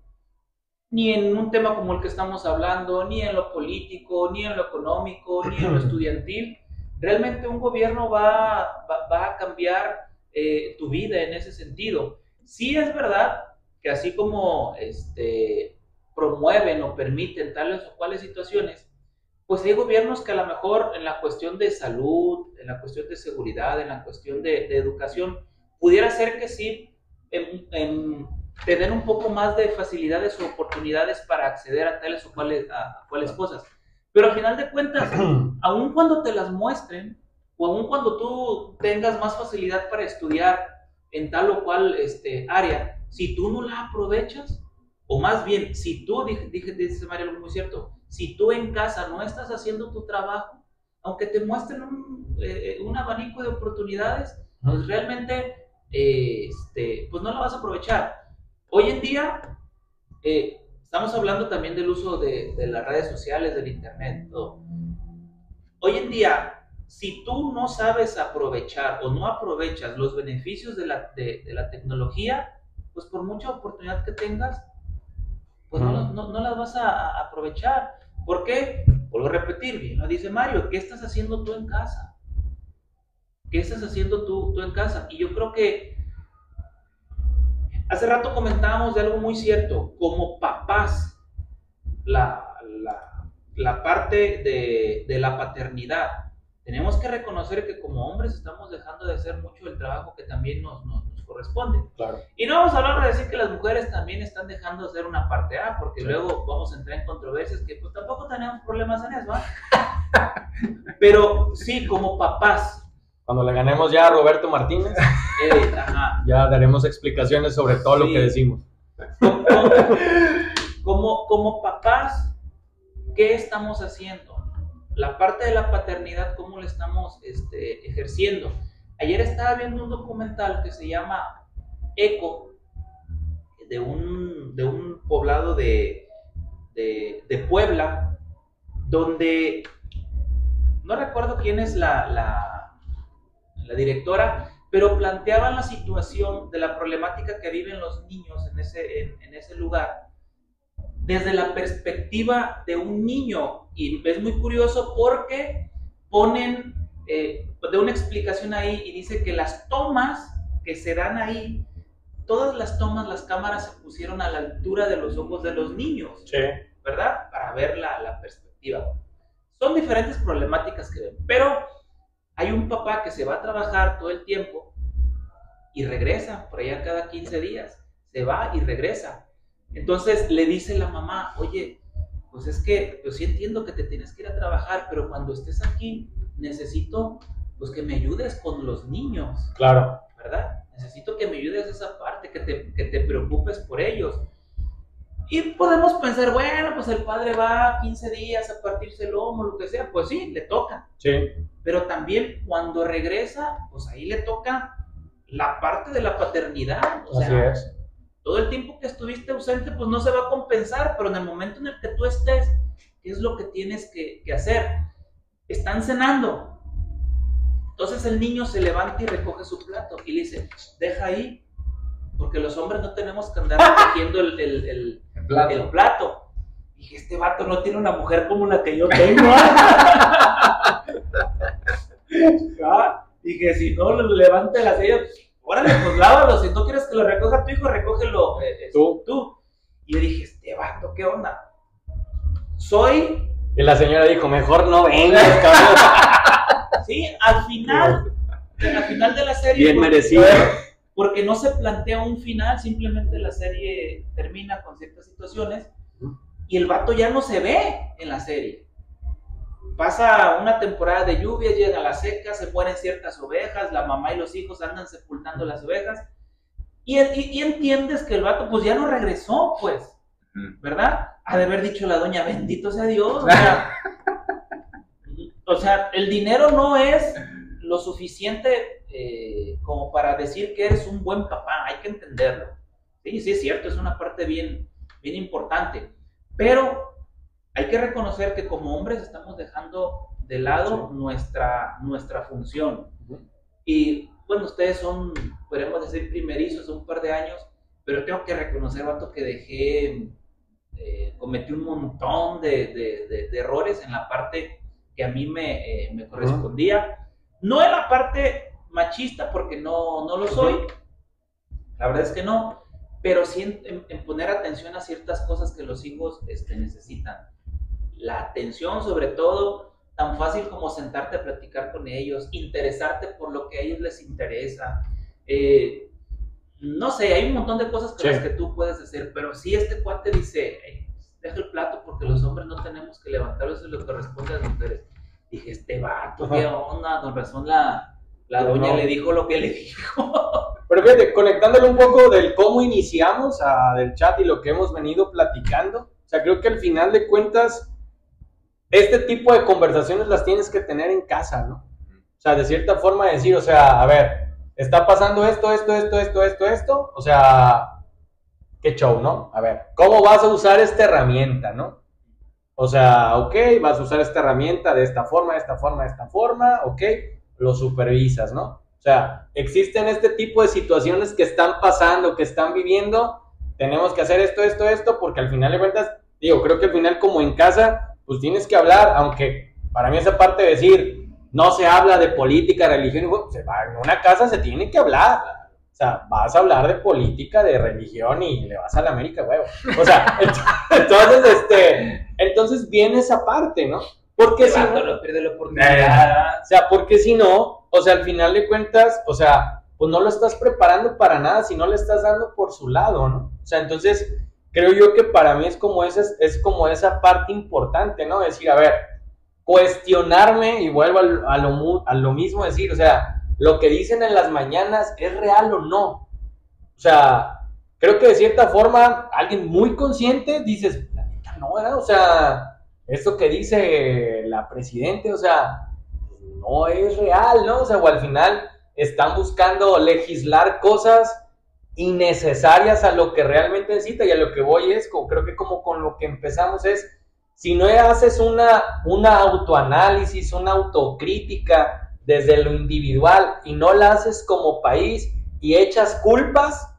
ni en un tema como el que estamos hablando, ni en lo político, ni en lo económico, ni en lo estudiantil, realmente un gobierno va a cambiar tu vida en ese sentido. Sí es verdad que así como promueven o permiten tales o cuales situaciones, pues hay gobiernos que a lo mejor en la cuestión de salud, en la cuestión de seguridad, en la cuestión de educación, pudiera ser que sí tener un poco más de facilidades o oportunidades para acceder a tales o cuales cosas. Pero al final de cuentas, aun cuando te las muestren, o aun cuando tú tengas más facilidad para estudiar en tal o cual área, si tú no la aprovechas, o más bien, si tú, dice Mario algo muy cierto, si tú en casa no estás haciendo tu trabajo, aunque te muestren un abanico de oportunidades, pues realmente pues no la vas a aprovechar. Hoy en día, estamos hablando también del uso de las redes sociales, del internet, todo. Hoy en día, si tú no sabes aprovechar o no aprovechas los beneficios de la tecnología, pues por mucha oportunidad que tengas, pues no las vas a aprovechar. ¿Por qué? Vuelvo a repetir, bien lo dice Mario, ¿qué estás haciendo tú en casa? ¿Qué estás haciendo tú en casa? Y yo creo que hace rato comentábamos de algo muy cierto, como papás, la parte de la paternidad. Tenemos que reconocer que como hombres estamos dejando de hacer mucho el trabajo que también nos corresponde. Claro. Y no vamos a hablar de decir que las mujeres también están dejando de hacer una parte A, porque luego vamos a entrar en controversias que pues tampoco tenemos problemas en eso, Pero sí, como papás. Cuando le ganemos ya a Roberto Martínez, ya daremos explicaciones sobre todo lo que decimos. Como papás, ¿qué estamos haciendo? La parte de la paternidad, ¿cómo la estamos ejerciendo? Ayer estaba viendo un documental que se llama Eco, de un poblado de Puebla, donde no recuerdo quién es la directora, pero planteaban la situación de la problemática que viven los niños en ese lugar desde la perspectiva de un niño. Y es muy curioso porque ponen de una explicación ahí y dice que las tomas que se dan ahí, todas las tomas, las cámaras se pusieron a la altura de los ojos de los niños, sí, ¿verdad? Para ver la perspectiva. Son diferentes problemáticas que ven, pero hay un papá que se va a trabajar todo el tiempo y regresa por allá cada 15 días, se va y regresa. Entonces le dice la mamá, oye, pues es que yo sí entiendo que te tienes que ir a trabajar, pero cuando estés aquí necesito pues que me ayudes con los niños. Claro. ¿Verdad? Necesito que me ayudes a esa parte, que te preocupes por ellos. Y podemos pensar, bueno, pues el padre va 15 días a partirse el lomo, lo que sea, pues sí, le toca. Sí. Pero también cuando regresa, pues ahí le toca la parte de la paternidad. O así sea, es. Todo el tiempo que estuviste ausente, pues no se va a compensar, pero en el momento en el que tú estés, ¿qué es lo que tienes que hacer? Están cenando. Entonces el niño se levanta y recoge su plato y le dice, deja ahí, porque los hombres no tenemos que andar recogiendo el plato. Y dije, este vato no tiene una mujer como la que yo tengo. Dije, si no, levante la silla. Órale, pues lávalo, si no quieres que lo recoja tu hijo, recógelo tú. Y yo dije, este vato, ¿qué onda? Y la señora dijo, mejor no vengas, cabrón. Sí, al final de la serie. Bien merecido. Porque no se plantea un final, simplemente la serie termina con ciertas situaciones y el vato ya no se ve en la serie. Pasa una temporada de lluvia, llega la seca, se mueren ciertas ovejas, la mamá y los hijos andan sepultando las ovejas y entiendes que el vato pues ya no regresó, pues, ¿verdad? Ha de haber dicho la doña, bendito sea Dios, o sea, el dinero no es lo suficiente como para decir que eres un buen papá, hay que entenderlo. Sí, sí es cierto, es una parte bien, bien importante. Pero hay que reconocer que como hombres estamos dejando de lado nuestra función. Y bueno, ustedes son, podríamos decir, primerizos de un par de años, pero tengo que reconocer, vato, que cometí un montón de errores en la parte que a mí me correspondía. No en la parte machista, porque no lo soy, la verdad es que no, pero sí en poner atención a ciertas cosas que los hijos necesitan. La atención, sobre todo, tan fácil como sentarte a platicar con ellos, interesarte por lo que a ellos les interesa. No sé, hay un montón de cosas con las que tú puedes hacer, pero si este cuate dice, deja el plato porque los hombres no tenemos que levantarlo, eso es lo que corresponde a las mujeres. Dije, este vato, ¿qué onda? Con razón la doña le dijo lo que le dijo. Pero fíjate, conectándole un poco del cómo iniciamos del chat y lo que hemos venido platicando, o sea, creo que al final de cuentas, este tipo de conversaciones las tienes que tener en casa, ¿no? O sea, de cierta forma decir, o sea, a ver, está pasando esto, o sea, qué show, ¿no? A ver, ¿cómo vas a usar esta herramienta, no? O sea, ok, vas a usar esta herramienta de esta forma, ok, lo supervisas, ¿no? O sea, existen este tipo de situaciones que están pasando, que están viviendo, tenemos que hacer esto, porque al final de cuentas, digo, creo que al final como en casa, pues tienes que hablar, aunque para mí esa parte de decir, no se habla de política, religión, en una casa se tiene que hablar, o sea, vas a hablar de política, de religión y le vas a la América, huevo, o sea, entonces viene esa parte, ¿no? Porque si no, pierde la oportunidad. o sea, porque si no, o sea, al final de cuentas, o sea, pues no lo estás preparando para nada, si no le estás dando por su lado, ¿no? O sea, entonces creo yo que para mí es como esa parte importante, ¿no? Decir, a ver, cuestionarme y vuelvo a lo mismo, decir, o sea, lo que dicen en las mañanas, ¿es real o no? O sea, creo que de cierta forma, alguien muy consciente, dices, la neta no, ¿verdad? O sea, esto que dice la presidente, o sea, no es real, ¿no? O sea, o al final están buscando legislar cosas innecesarias a lo que realmente necesita, y a lo que voy es, creo que como con lo que empezamos es, si no haces una autoanálisis, una autocrítica desde lo individual y no la haces como país y echas culpas,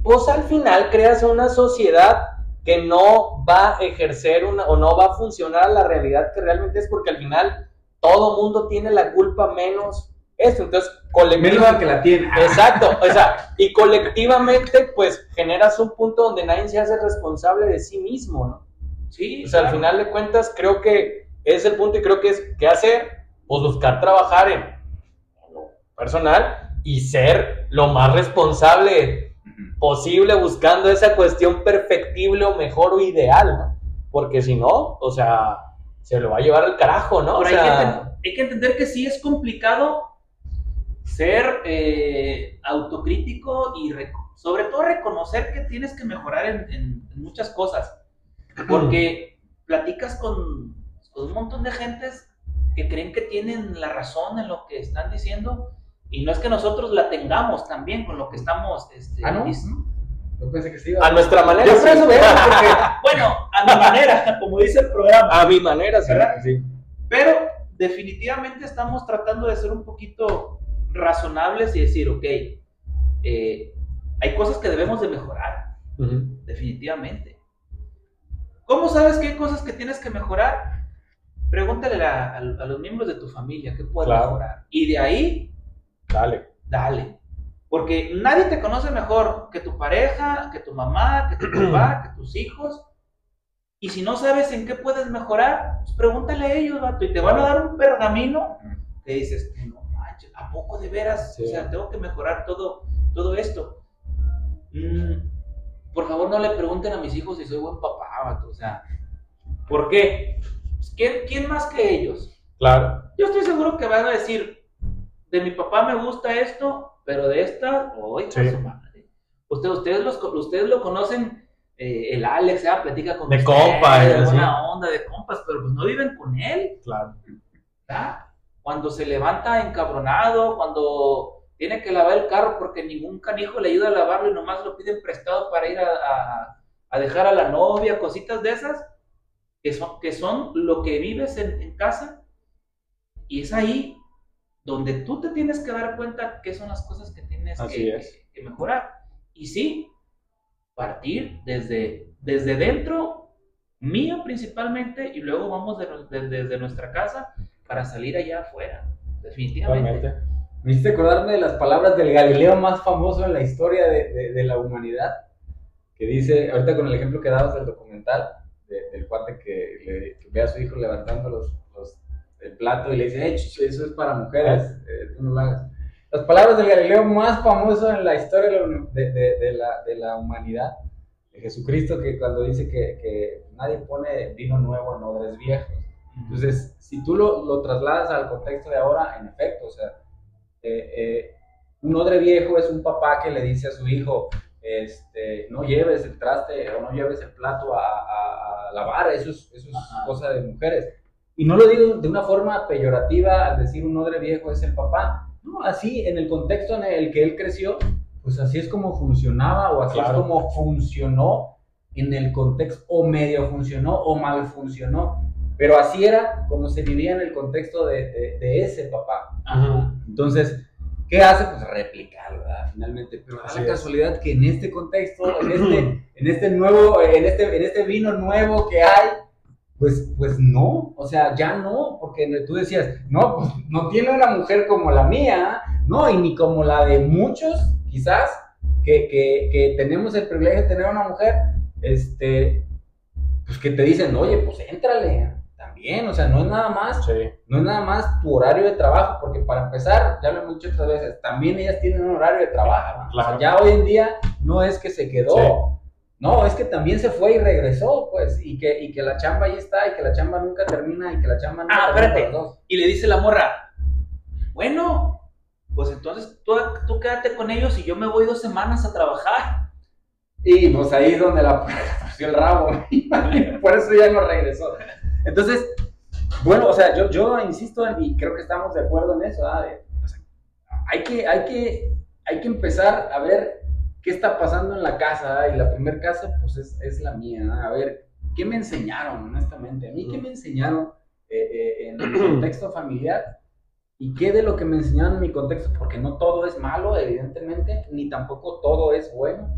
pues al final creas una sociedad que no va a ejercer o no va a funcionar a la realidad que realmente es, porque al final todo mundo tiene la culpa menos esto, entonces colectivamente que la tiene. Exacto, o sea, y colectivamente pues generas un punto donde nadie se hace responsable de sí mismo, ¿no? Sí, o sea, claro. Al final de cuentas creo que es el punto, y creo que es ¿qué hacer? Pues buscar trabajar en lo personal y ser lo más responsable posible, buscando esa cuestión perfectible o mejor o ideal, ¿no? Porque si no, o sea, se lo va a llevar al carajo, ¿no? Ahora, o sea, hay que entender que sí es complicado ser autocrítico y sobre todo reconocer que tienes que mejorar en muchas cosas, porque platicas con un montón de gentes que creen que tienen la razón en lo que están diciendo, y no es que nosotros la tengamos también con lo que estamos ¿no? Yo pensé que sí. A nuestra manera. Yo por eso veo, porque, bueno, a mi manera, como dice el programa. A mi manera, sí. Pero definitivamente estamos tratando de ser un poquito razonables y decir, ok, hay cosas que debemos de mejorar, definitivamente. ¿Cómo sabes que hay cosas que tienes que mejorar? Pregúntale a los miembros de tu familia qué puedes mejorar. Y de ahí, dale. Porque nadie te conoce mejor que tu pareja, que tu mamá, que tu papá, que tus hijos. Y si no sabes en qué puedes mejorar, pues pregúntale a ellos, vato, y te van a dar un pergamino que dices, no manches, ¿a poco de veras? Sí. O sea, tengo que mejorar todo esto. Por favor, no le pregunten a mis hijos si soy buen papá, vato. O sea, ¿por qué? Pues, ¿quién más que ellos? Claro. Yo estoy seguro que van a decir, de mi papá me gusta esto, pero de esta, por su madre. Ustedes lo conocen. El Alex platica con de compa, de buena onda, de compas, pero pues no viven con él. Claro. ¿Verdad? Cuando se levanta encabronado, cuando tiene que lavar el carro porque ningún canijo le ayuda a lavarlo y nomás lo piden prestado para ir a dejar a la novia, cositas de esas, que son lo que vives en casa, y es ahí donde tú te tienes que dar cuenta qué son las cosas que tienes que mejorar. Y sí, partir desde dentro, mío principalmente, y luego vamos desde nuestra casa para salir allá afuera, definitivamente. Me hiciste acordarme de las palabras del Galileo más famoso en la historia de la humanidad, que dice, ahorita con el ejemplo que dabas del documental, del cuate que ve a su hijo levantando el plato y le dice, eso es para mujeres, tú no lo hagas. Las palabras del Galileo más famoso en la historia de la humanidad, de Jesucristo, que cuando dice que nadie pone vino nuevo en odres viejos. Entonces, si tú lo trasladas al contexto de ahora, en efecto, o sea, un odre viejo es un papá que le dice a su hijo, no lleves el traste o no lleves el plato a lavar, eso es cosa de mujeres. Y no lo digo de una forma peyorativa al decir un odre viejo es el papá, no, así en el contexto en el que él creció, pues así es como funcionaba, o así es como funcionó en el contexto, o medio funcionó o mal funcionó, pero así era como se vivía en el contexto de ese papá. Ajá. Entonces, ¿qué hace? Pues replicar, ¿verdad? Finalmente, pero da la casualidad que en este contexto, en este vino nuevo que hay, pues no, o sea, ya no, porque tú decías, no, pues no tiene una mujer como la mía, no, y ni como la de muchos, quizás, que tenemos el privilegio de tener una mujer, pues que te dicen, oye, pues éntrale, también, o sea, no es nada más tu horario de trabajo, porque para empezar, ya lo hemos dicho otras veces, también ellas tienen un horario de trabajo, ¿no? Claro. O sea, ya hoy en día no es que se quedó, no, es que también se fue y regresó, pues, y que la chamba ahí está, y que la chamba nunca termina, y que la chamba nunca termina. Espérate, y le dice la morra, bueno, pues entonces tú quédate con ellos y yo me voy 2 semanas a trabajar. Y pues ahí es donde la torció el rabo, por eso ya no regresó. Entonces, bueno, o sea, yo insisto y creo que estamos de acuerdo en eso, o sea, hay que empezar a ver qué está pasando en la casa, y la primera casa, pues es la mía, ¿no? A ver, ¿qué me enseñaron, honestamente? A mí, ¿qué me enseñaron en el contexto familiar? ¿Y qué de lo que me enseñaron en mi contexto? Porque no todo es malo, evidentemente, ni tampoco todo es bueno.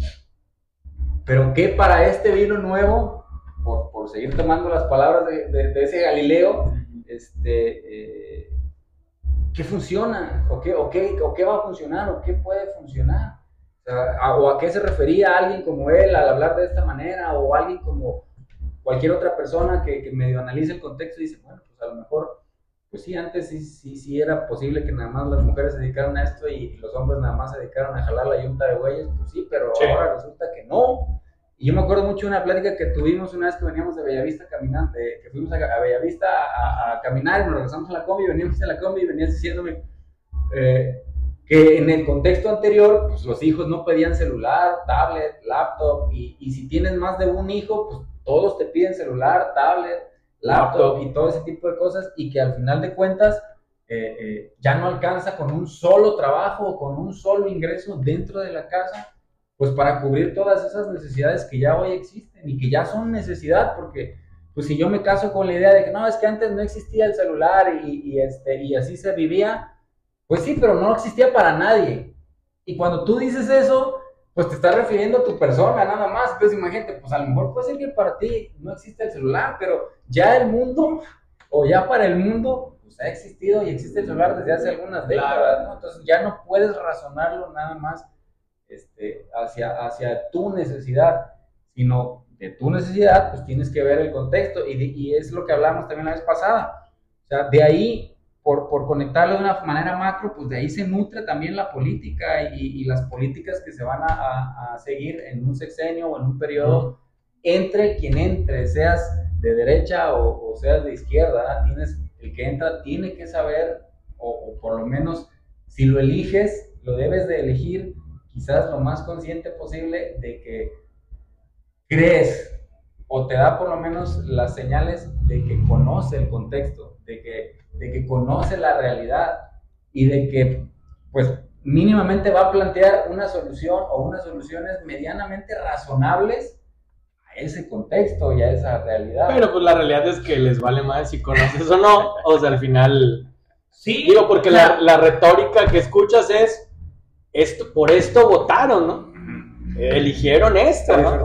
Pero ¿qué para este vino nuevo, por seguir tomando las palabras de ese Galileo, qué funciona? ¿O qué va a funcionar? ¿O qué puede funcionar? O a qué se refería alguien como él al hablar de esta manera, o alguien como cualquier otra persona que medio analice el contexto y dice, bueno, pues a lo mejor, pues sí, antes sí era posible que nada más las mujeres se dedicaran a esto y los hombres nada más se dedicaran a jalar la yunta de bueyes, pues sí, pero ahora resulta que no. Y yo me acuerdo mucho de una plática que tuvimos una vez que veníamos de Bellavista caminando, que fuimos a Bellavista a caminar y nos regresamos a la combi, y veníamos a la combi y venías diciéndome que en el contexto anterior, pues los hijos no pedían celular, tablet, laptop, y si tienes más de un hijo, pues todos te piden celular, tablet, laptop y todo ese tipo de cosas, y que al final de cuentas ya no alcanza con un solo trabajo o con un solo ingreso dentro de la casa, pues para cubrir todas esas necesidades que ya hoy existen y que ya son necesidad, porque pues si yo me caso con la idea de que no, es que antes no existía el celular y así se vivía, pues sí, pero no existía para nadie. Y cuando tú dices eso, pues te estás refiriendo a tu persona nada más. Entonces imagínate, pues a lo mejor puede ser que para ti no existe el celular, pero ya el mundo, o ya para el mundo, pues ha existido y existe el celular desde hace algunas décadas, ¿no? Entonces ya no puedes razonarlo nada más hacia tu necesidad, sino de tu necesidad, pues tienes que ver el contexto, y es lo que hablamos también la vez pasada. O sea, de ahí, por conectarlo de una manera macro, pues de ahí se nutre también la política y las políticas que se van a seguir en un sexenio o en un periodo, entre quien entre, seas de derecha o seas de izquierda, el que entra tiene que saber, o por lo menos si lo eliges, lo debes de elegir quizás lo más consciente posible de que crees, o te da por lo menos las señales de que conoce el contexto, de que conoce la realidad, y de que pues mínimamente va a plantear una solución o unas soluciones medianamente razonables a ese contexto y a esa realidad. Pero pues la realidad es que les vale más si conoces o no, o sea, al final... Sí. Digo, porque la retórica que escuchas es, por esto votaron, ¿no? Eligieron esto, ¿no?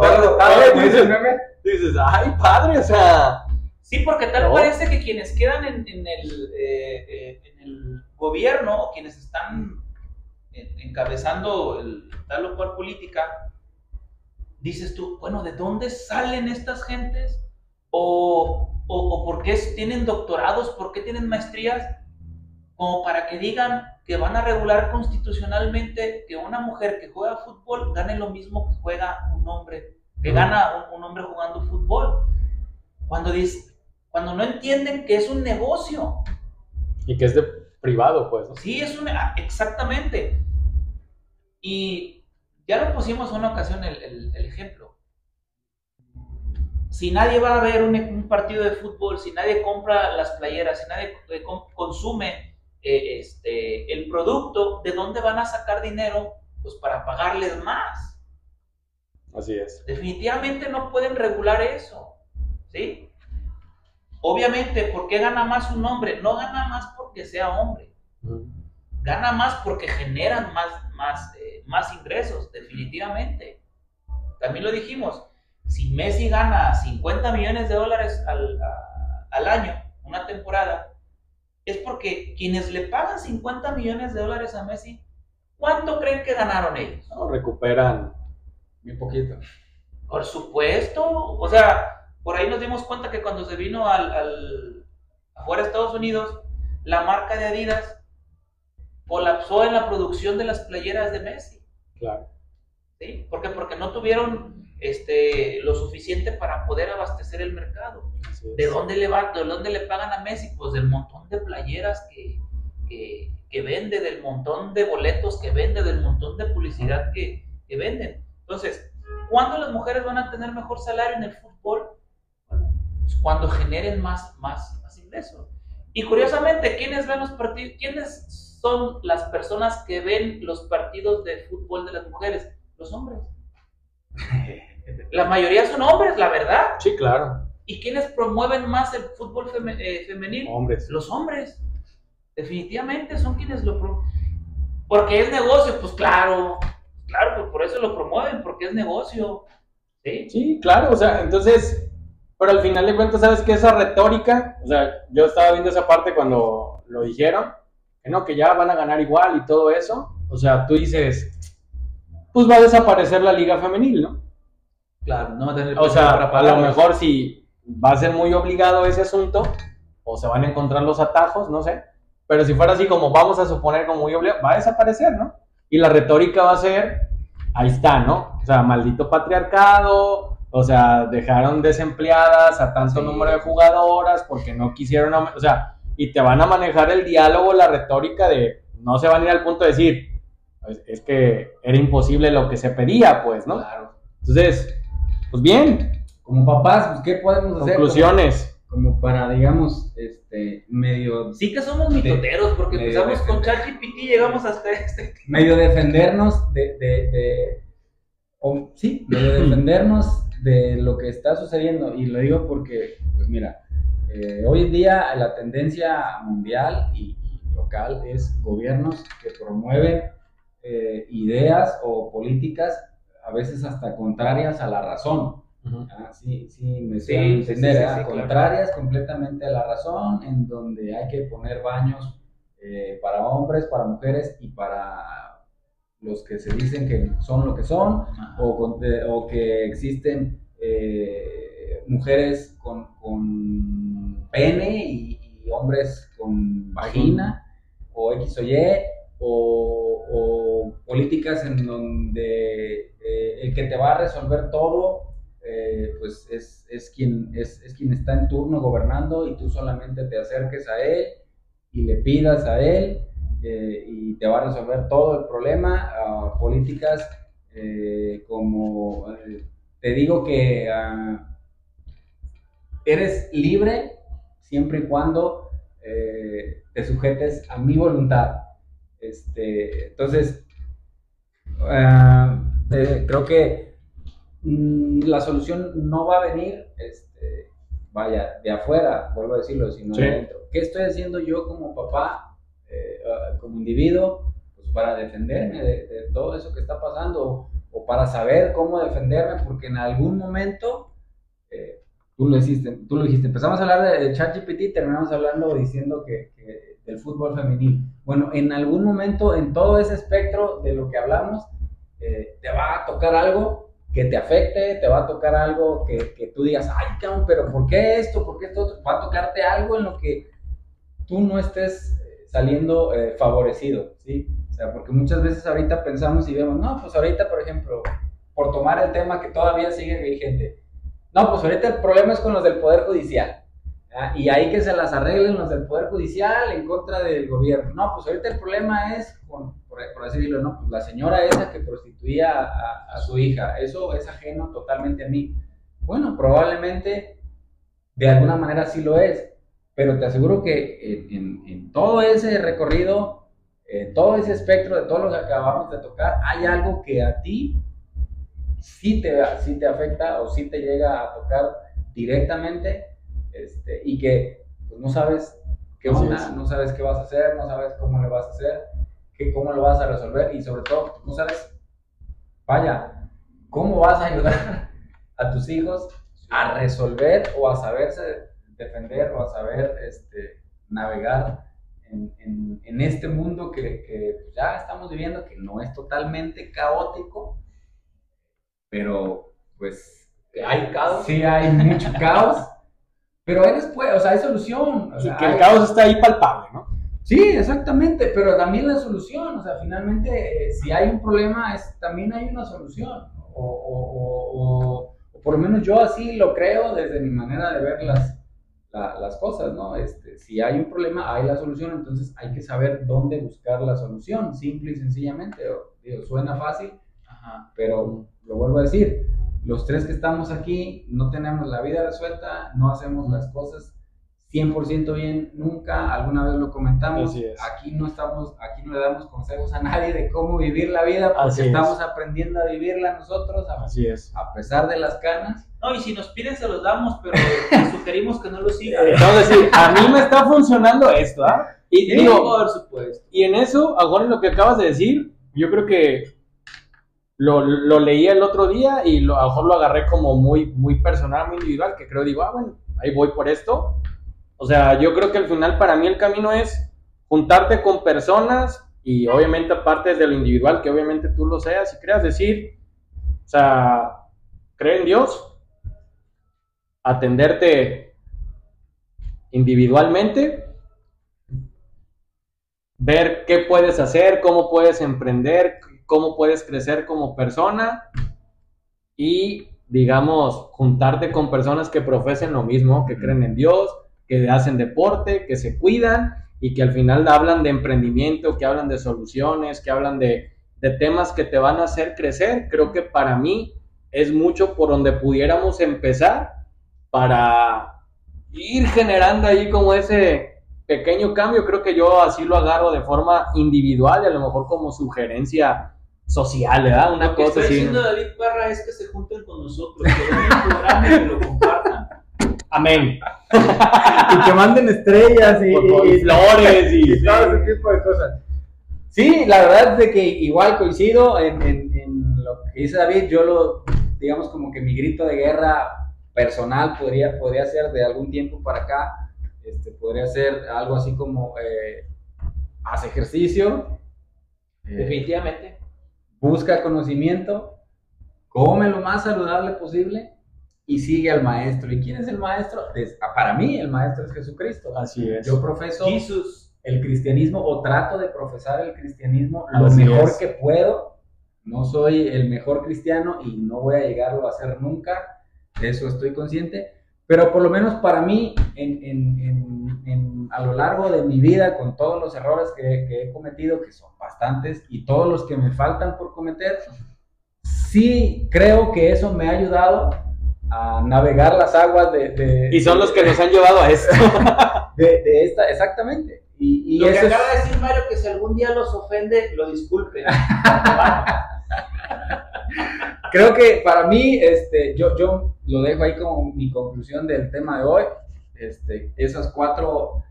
Dices, ay, padre, o sea... Sí, porque tal parece que quienes quedan en el gobierno o quienes están encabezando tal o cual política, dices tú, bueno, ¿de dónde salen estas gentes? ¿O por qué tienen doctorados? ¿Por qué tienen maestrías? Como para que digan que van a regular constitucionalmente que una mujer que juega fútbol gane lo mismo que juega un hombre, que gana un hombre jugando fútbol. Cuando no entienden que es un negocio. Y que es de privado, pues, ¿no? Sí, exactamente. Y ya lo pusimos en una ocasión el ejemplo. Si nadie va a ver un partido de fútbol, si nadie compra las playeras, si nadie consume el producto, ¿de dónde van a sacar dinero? Pues para pagarles más. Así es. Definitivamente no pueden regular eso, ¿sí? Obviamente, ¿por qué gana más un hombre? No gana más porque sea hombre. Gana más porque generan más ingresos, definitivamente. También lo dijimos, si Messi gana $50 millones al año, una temporada, es porque quienes le pagan $50 millones a Messi, ¿cuánto creen que ganaron ellos? No, recuperan muy poquito. Por supuesto, o sea, por ahí nos dimos cuenta que cuando se vino afuera de Estados Unidos, la marca de Adidas colapsó en la producción de las playeras de Messi. Claro. ¿Sí? ¿Por qué? Porque no tuvieron lo suficiente para poder abastecer el mercado. ¿De dónde le pagan a Messi? Pues del montón de playeras que vende, del montón de boletos que vende, del montón de publicidad que venden. Entonces, ¿cuándo las mujeres van a tener mejor salario en el fútbol? Bueno, pues cuando generen más ingresos. Y curiosamente, ¿quiénes ven los partidos? ¿Quiénes son las personas que ven los partidos de fútbol de las mujeres? Los hombres. La mayoría son hombres, la verdad. Sí, claro. ¿Y quiénes promueven más el fútbol femenil? Hombres. Los hombres. Definitivamente son quienes lo promueven. Porque es negocio, pues claro, pues por eso lo promueven, porque es negocio. ¿Sí? Sí, claro, o sea, entonces, pero al final de cuentas, ¿sabes qué? Esa retórica, o sea, yo estaba viendo esa parte cuando lo dijeron, que no, que ya van a ganar igual y todo eso, o sea, tú dices, pues va a desaparecer la liga femenil, ¿no? Claro, no va a tener... O sea, a lo mejor si va a ser muy obligado ese asunto, o se van a encontrar los atajos, no sé, pero si fuera así como vamos a suponer como muy obligado, va a desaparecer, ¿no? Y la retórica va a ser, ahí está, ¿no? O sea, maldito patriarcado, o sea, dejaron desempleadas a tanto número de jugadoras porque no quisieron, o sea, y te van a manejar el diálogo, la retórica de, no se van a ir al punto de decir, es que era imposible lo que se pedía, pues, ¿no? Claro. Entonces, pues bien. Como papás, pues, ¿qué podemos hacer? Conclusiones. Como para, digamos, medio... Sí que somos mitoteros, porque empezamos con ChatGPT y llegamos hasta medio defendernos medio defendernos de lo que está sucediendo. Y lo digo porque, pues mira, hoy en día la tendencia mundial y local es gobiernos que promueven ideas o políticas a veces hasta contrarias a la razón. Uh-huh. Sí, me sé entender, sí, contrarias completamente a la razón, en donde hay que poner baños para hombres, para mujeres y para los que se dicen que son lo que son, o que existen mujeres con pene y hombres con vagina, o X o Y, o políticas en donde el que te va a resolver todo pues es quien está en turno gobernando, y tú solamente te acerques a él y le pidas a él y te va a resolver todo el problema. Políticas como te digo que eres libre siempre y cuando te sujetes a mi voluntad. Entonces, creo que la solución no va a venir, vaya, de afuera, vuelvo a decirlo, sino de adentro. ¿Qué estoy haciendo yo como papá, como individuo, pues para defenderme de todo eso que está pasando, o para saber cómo defenderme? Porque en algún momento, tú lo dijiste, empezamos a hablar de ChatGPT, terminamos hablando diciendo que del fútbol femenil. Bueno, en algún momento, en todo ese espectro de lo que hablamos, te va a tocar algo que te afecte, te va a tocar algo que tú digas, ay, cabrón, pero ¿por qué esto? ¿Por qué esto otro? Va a tocarte algo en lo que tú no estés saliendo favorecido, ¿sí? O sea, porque muchas veces ahorita pensamos y vemos, no, pues ahorita, por ejemplo, por tomar el tema que todavía sigue vigente, no, pues ahorita el problema es con los del Poder Judicial, ¿ah? Y ahí que se las arreglen los del Poder Judicial en contra del gobierno. No, pues ahorita el problema es, por así decirlo, no, pues la señora esa que prostituía a su hija, eso es ajeno totalmente a mí. Bueno, probablemente de alguna manera sí lo es, pero te aseguro que en todo ese recorrido, todo ese espectro de todo lo que acabamos de tocar, hay algo que a ti sí te afecta o sí te llega a tocar directamente, y que pues, no sabes qué onda, no sabes qué vas a hacer, no sabes cómo le vas a hacer, cómo lo vas a resolver, y sobre todo no sabes, vaya, cómo vas a ayudar a tus hijos a resolver o a saberse defender o a saber navegar en este mundo que ya estamos viviendo, que no es totalmente caótico, pero pues hay caos. Sí, hay mucho caos, pero hay después, o sea, hay solución. O sea, que el caos está ahí palpable, ¿no? Sí, exactamente, pero también la solución, o sea, finalmente, si hay un problema, también hay una solución, o por lo menos yo así lo creo desde mi manera de ver las cosas, ¿no? Si hay un problema, hay la solución, entonces hay que saber dónde buscar la solución, simple y sencillamente. Digo, suena fácil, pero lo vuelvo a decir, los tres que estamos aquí no tenemos la vida resuelta, no hacemos las cosas 100% bien nunca, alguna vez lo comentamos, aquí no le damos consejos a nadie de cómo vivir la vida, porque estamos aprendiendo a vivirla nosotros, a pesar de las canas. No, y si nos piden se los damos, pero sugerimos que no lo sigan. Entonces, sí, a mí me está funcionando esto, ¿ah? Y sí, digo, por supuesto. Y en eso, ahora en lo que acabas de decir, yo creo que lo leí el otro día y a lo mejor lo agarré como muy, muy personal, muy individual, que creo, digo, bueno, ahí voy por esto. O sea, yo creo que al final para mí el camino es juntarte con personas y obviamente aparte de lo individual, que obviamente tú lo seas y creas, decir, o sea, cree en Dios, atenderte individualmente, ver qué puedes hacer, cómo puedes emprender, cómo puedes crecer como persona y, digamos, juntarte con personas que profesen lo mismo, que creen en Dios, que hacen deporte, que se cuidan y que al final hablan de emprendimiento, que hablan de soluciones, que hablan de temas que te van a hacer crecer. Creo que para mí es mucho por donde pudiéramos empezar para ir generando ahí como ese pequeño cambio. Creo que yo así lo agarro de forma individual y a lo mejor como sugerencia social, ¿verdad? Una cosa así. Lo que está diciendo David Parra es que se junten con nosotros, que vean el programa y que lo compartan. Amén. Y que manden estrellas y flores y todo ese tipo de cosas. Sí, la verdad es de que igual coincido en lo que dice David. Yo digamos como que mi grito de guerra personal podría ser de algún tiempo para acá, podría ser algo así como haz ejercicio, definitivamente, busca conocimiento, come lo más saludable posible y sigue al maestro. ¿Y quién es el maestro? Para mí el maestro es Jesucristo. Así es. Yo profeso Jesús. El cristianismo, o trato de profesar el cristianismo lo mejor que puedo. No soy el mejor cristiano y no voy a llegarlo a ser nunca, de eso estoy consciente, pero por lo menos para mí a lo largo de mi vida, con todos los errores que he cometido, que son bastantes, y todos los que me faltan por cometer, sí creo que eso me ha ayudado a navegar las aguas y son los que nos han llevado a esto. Exactamente. Y lo que acaba de decir Mario, que si algún día los ofende, lo disculpen. Creo que para mí, yo lo dejo ahí como mi conclusión del tema de hoy. Esas 4,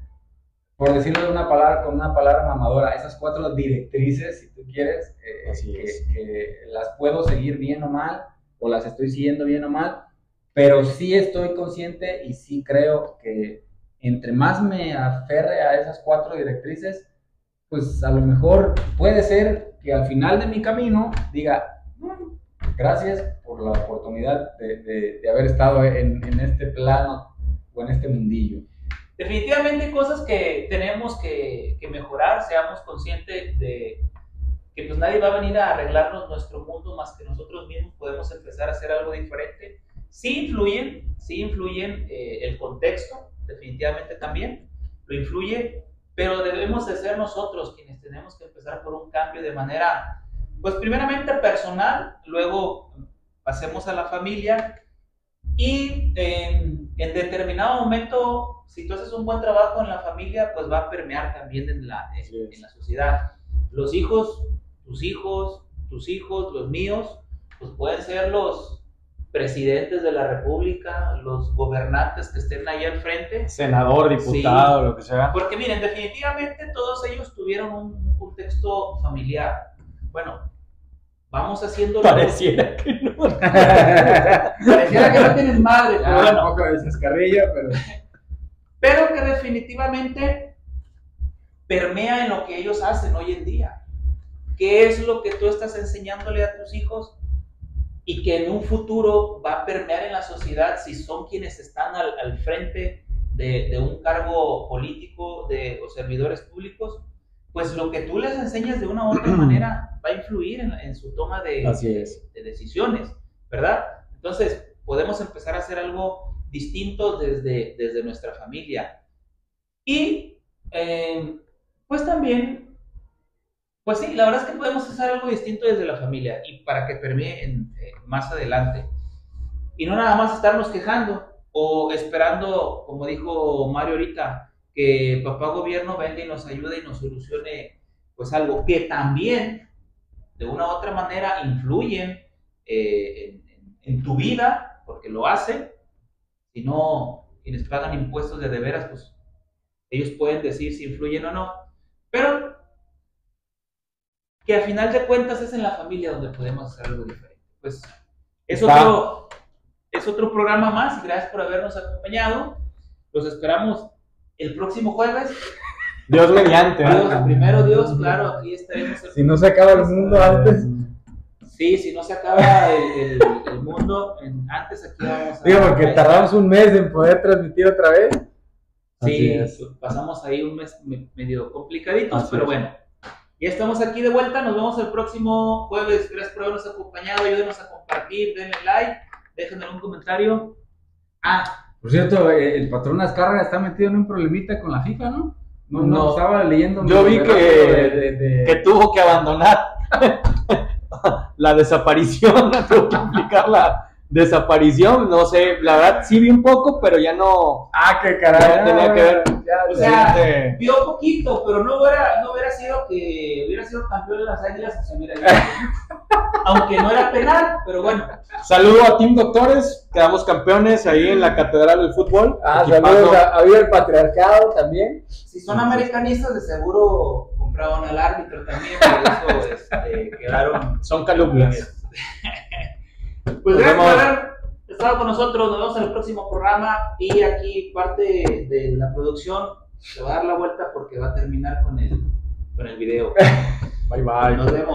por decirlo de una palabra, con una palabra mamadora, esas 4 directrices, si tú quieres, que las puedo seguir bien o mal, o las estoy siguiendo bien o mal, pero sí estoy consciente y sí creo que entre más me aferre a esas 4 directrices, pues a lo mejor puede ser que al final de mi camino diga, gracias por la oportunidad de haber estado en este plano o en este mundillo. Definitivamente hay cosas que tenemos que mejorar, seamos conscientes de que pues nadie va a venir a arreglarnos nuestro mundo más que nosotros mismos. Podemos empezar a hacer algo diferente. Sí influyen el contexto, definitivamente también lo influye, pero debemos de ser nosotros quienes tenemos que empezar por un cambio de manera, pues primeramente personal, luego pasemos a la familia y en determinado momento, si tú haces un buen trabajo en la familia, pues va a permear también en la sociedad. Los hijos, tus hijos, los míos, pues pueden ser los presidentes de la república, los gobernantes que estén ahí al frente. Senador, diputado, sí, lo que sea. Porque miren, definitivamente todos ellos tuvieron un contexto familiar. Bueno, vamos haciendo... Pareciera que no. Pareciera que no tienes madre, pero bueno. Un poco de descarrillo, pero... Pero que definitivamente permea en lo que ellos hacen hoy en día. ¿Qué es lo que tú estás enseñándole a tus hijos? Y que en un futuro va a permear en la sociedad si son quienes están al frente de un cargo político o servidores públicos, pues lo que tú les enseñas de una u otra manera va a influir en su toma de decisiones, ¿verdad? Entonces, podemos empezar a hacer algo distinto desde nuestra familia. Y, pues también... Pues sí, la verdad es que podemos hacer algo distinto desde la familia y para que permee más adelante. Y no nada más estarnos quejando o esperando, como dijo Mario ahorita, que papá gobierno venga y nos ayude y nos solucione pues algo que también de una u otra manera influyen en tu vida, porque lo hacen. Si no, quienes pagan impuestos de veras, pues ellos pueden decir si influyen o no. Pero que a final de cuentas es en la familia donde podemos hacer algo diferente. Pues es otro programa más y gracias por habernos acompañado. Los esperamos el próximo jueves. Dios mediante. Primero Dios, claro, aquí estaremos. Si no se acaba el mundo antes. Sí, si no se acaba el mundo antes, aquí vamos a... Digo, porque tardamos un mes en poder transmitir otra vez. Sí, pasamos ahí un mes medio complicaditos, pero bueno. Ya estamos aquí de vuelta, nos vemos el próximo jueves. Gracias por habernos acompañado, ayúdenos a compartir, denle like, déjenme un comentario. Por cierto, el patrón Azcárraga está metido en un problemita con la FIFA, ¿no? No estaba leyendo. Yo vi que tuvo que abandonar la desaparición, tuvo que aplicar la desaparición, no sé, la verdad sí vi un poco, pero ya no. Qué caray. Tenía que ver. O sea, vio poquito, pero no hubiera sido que hubiera sido campeón de las Águilas si se hubiera ido. Aunque no era penal, pero bueno. Saludo a Team Doctores, quedamos campeones ahí en la Catedral del Fútbol. Saludos a el Patriarcado también. Si son americanistas, de seguro compraban al árbitro también, por eso quedaron. Son calumnias. Pues gracias por haber estado con nosotros, nos vemos en el próximo programa y aquí parte de la producción se va a dar la vuelta porque va a terminar con el video. Bye bye. Nos vemos.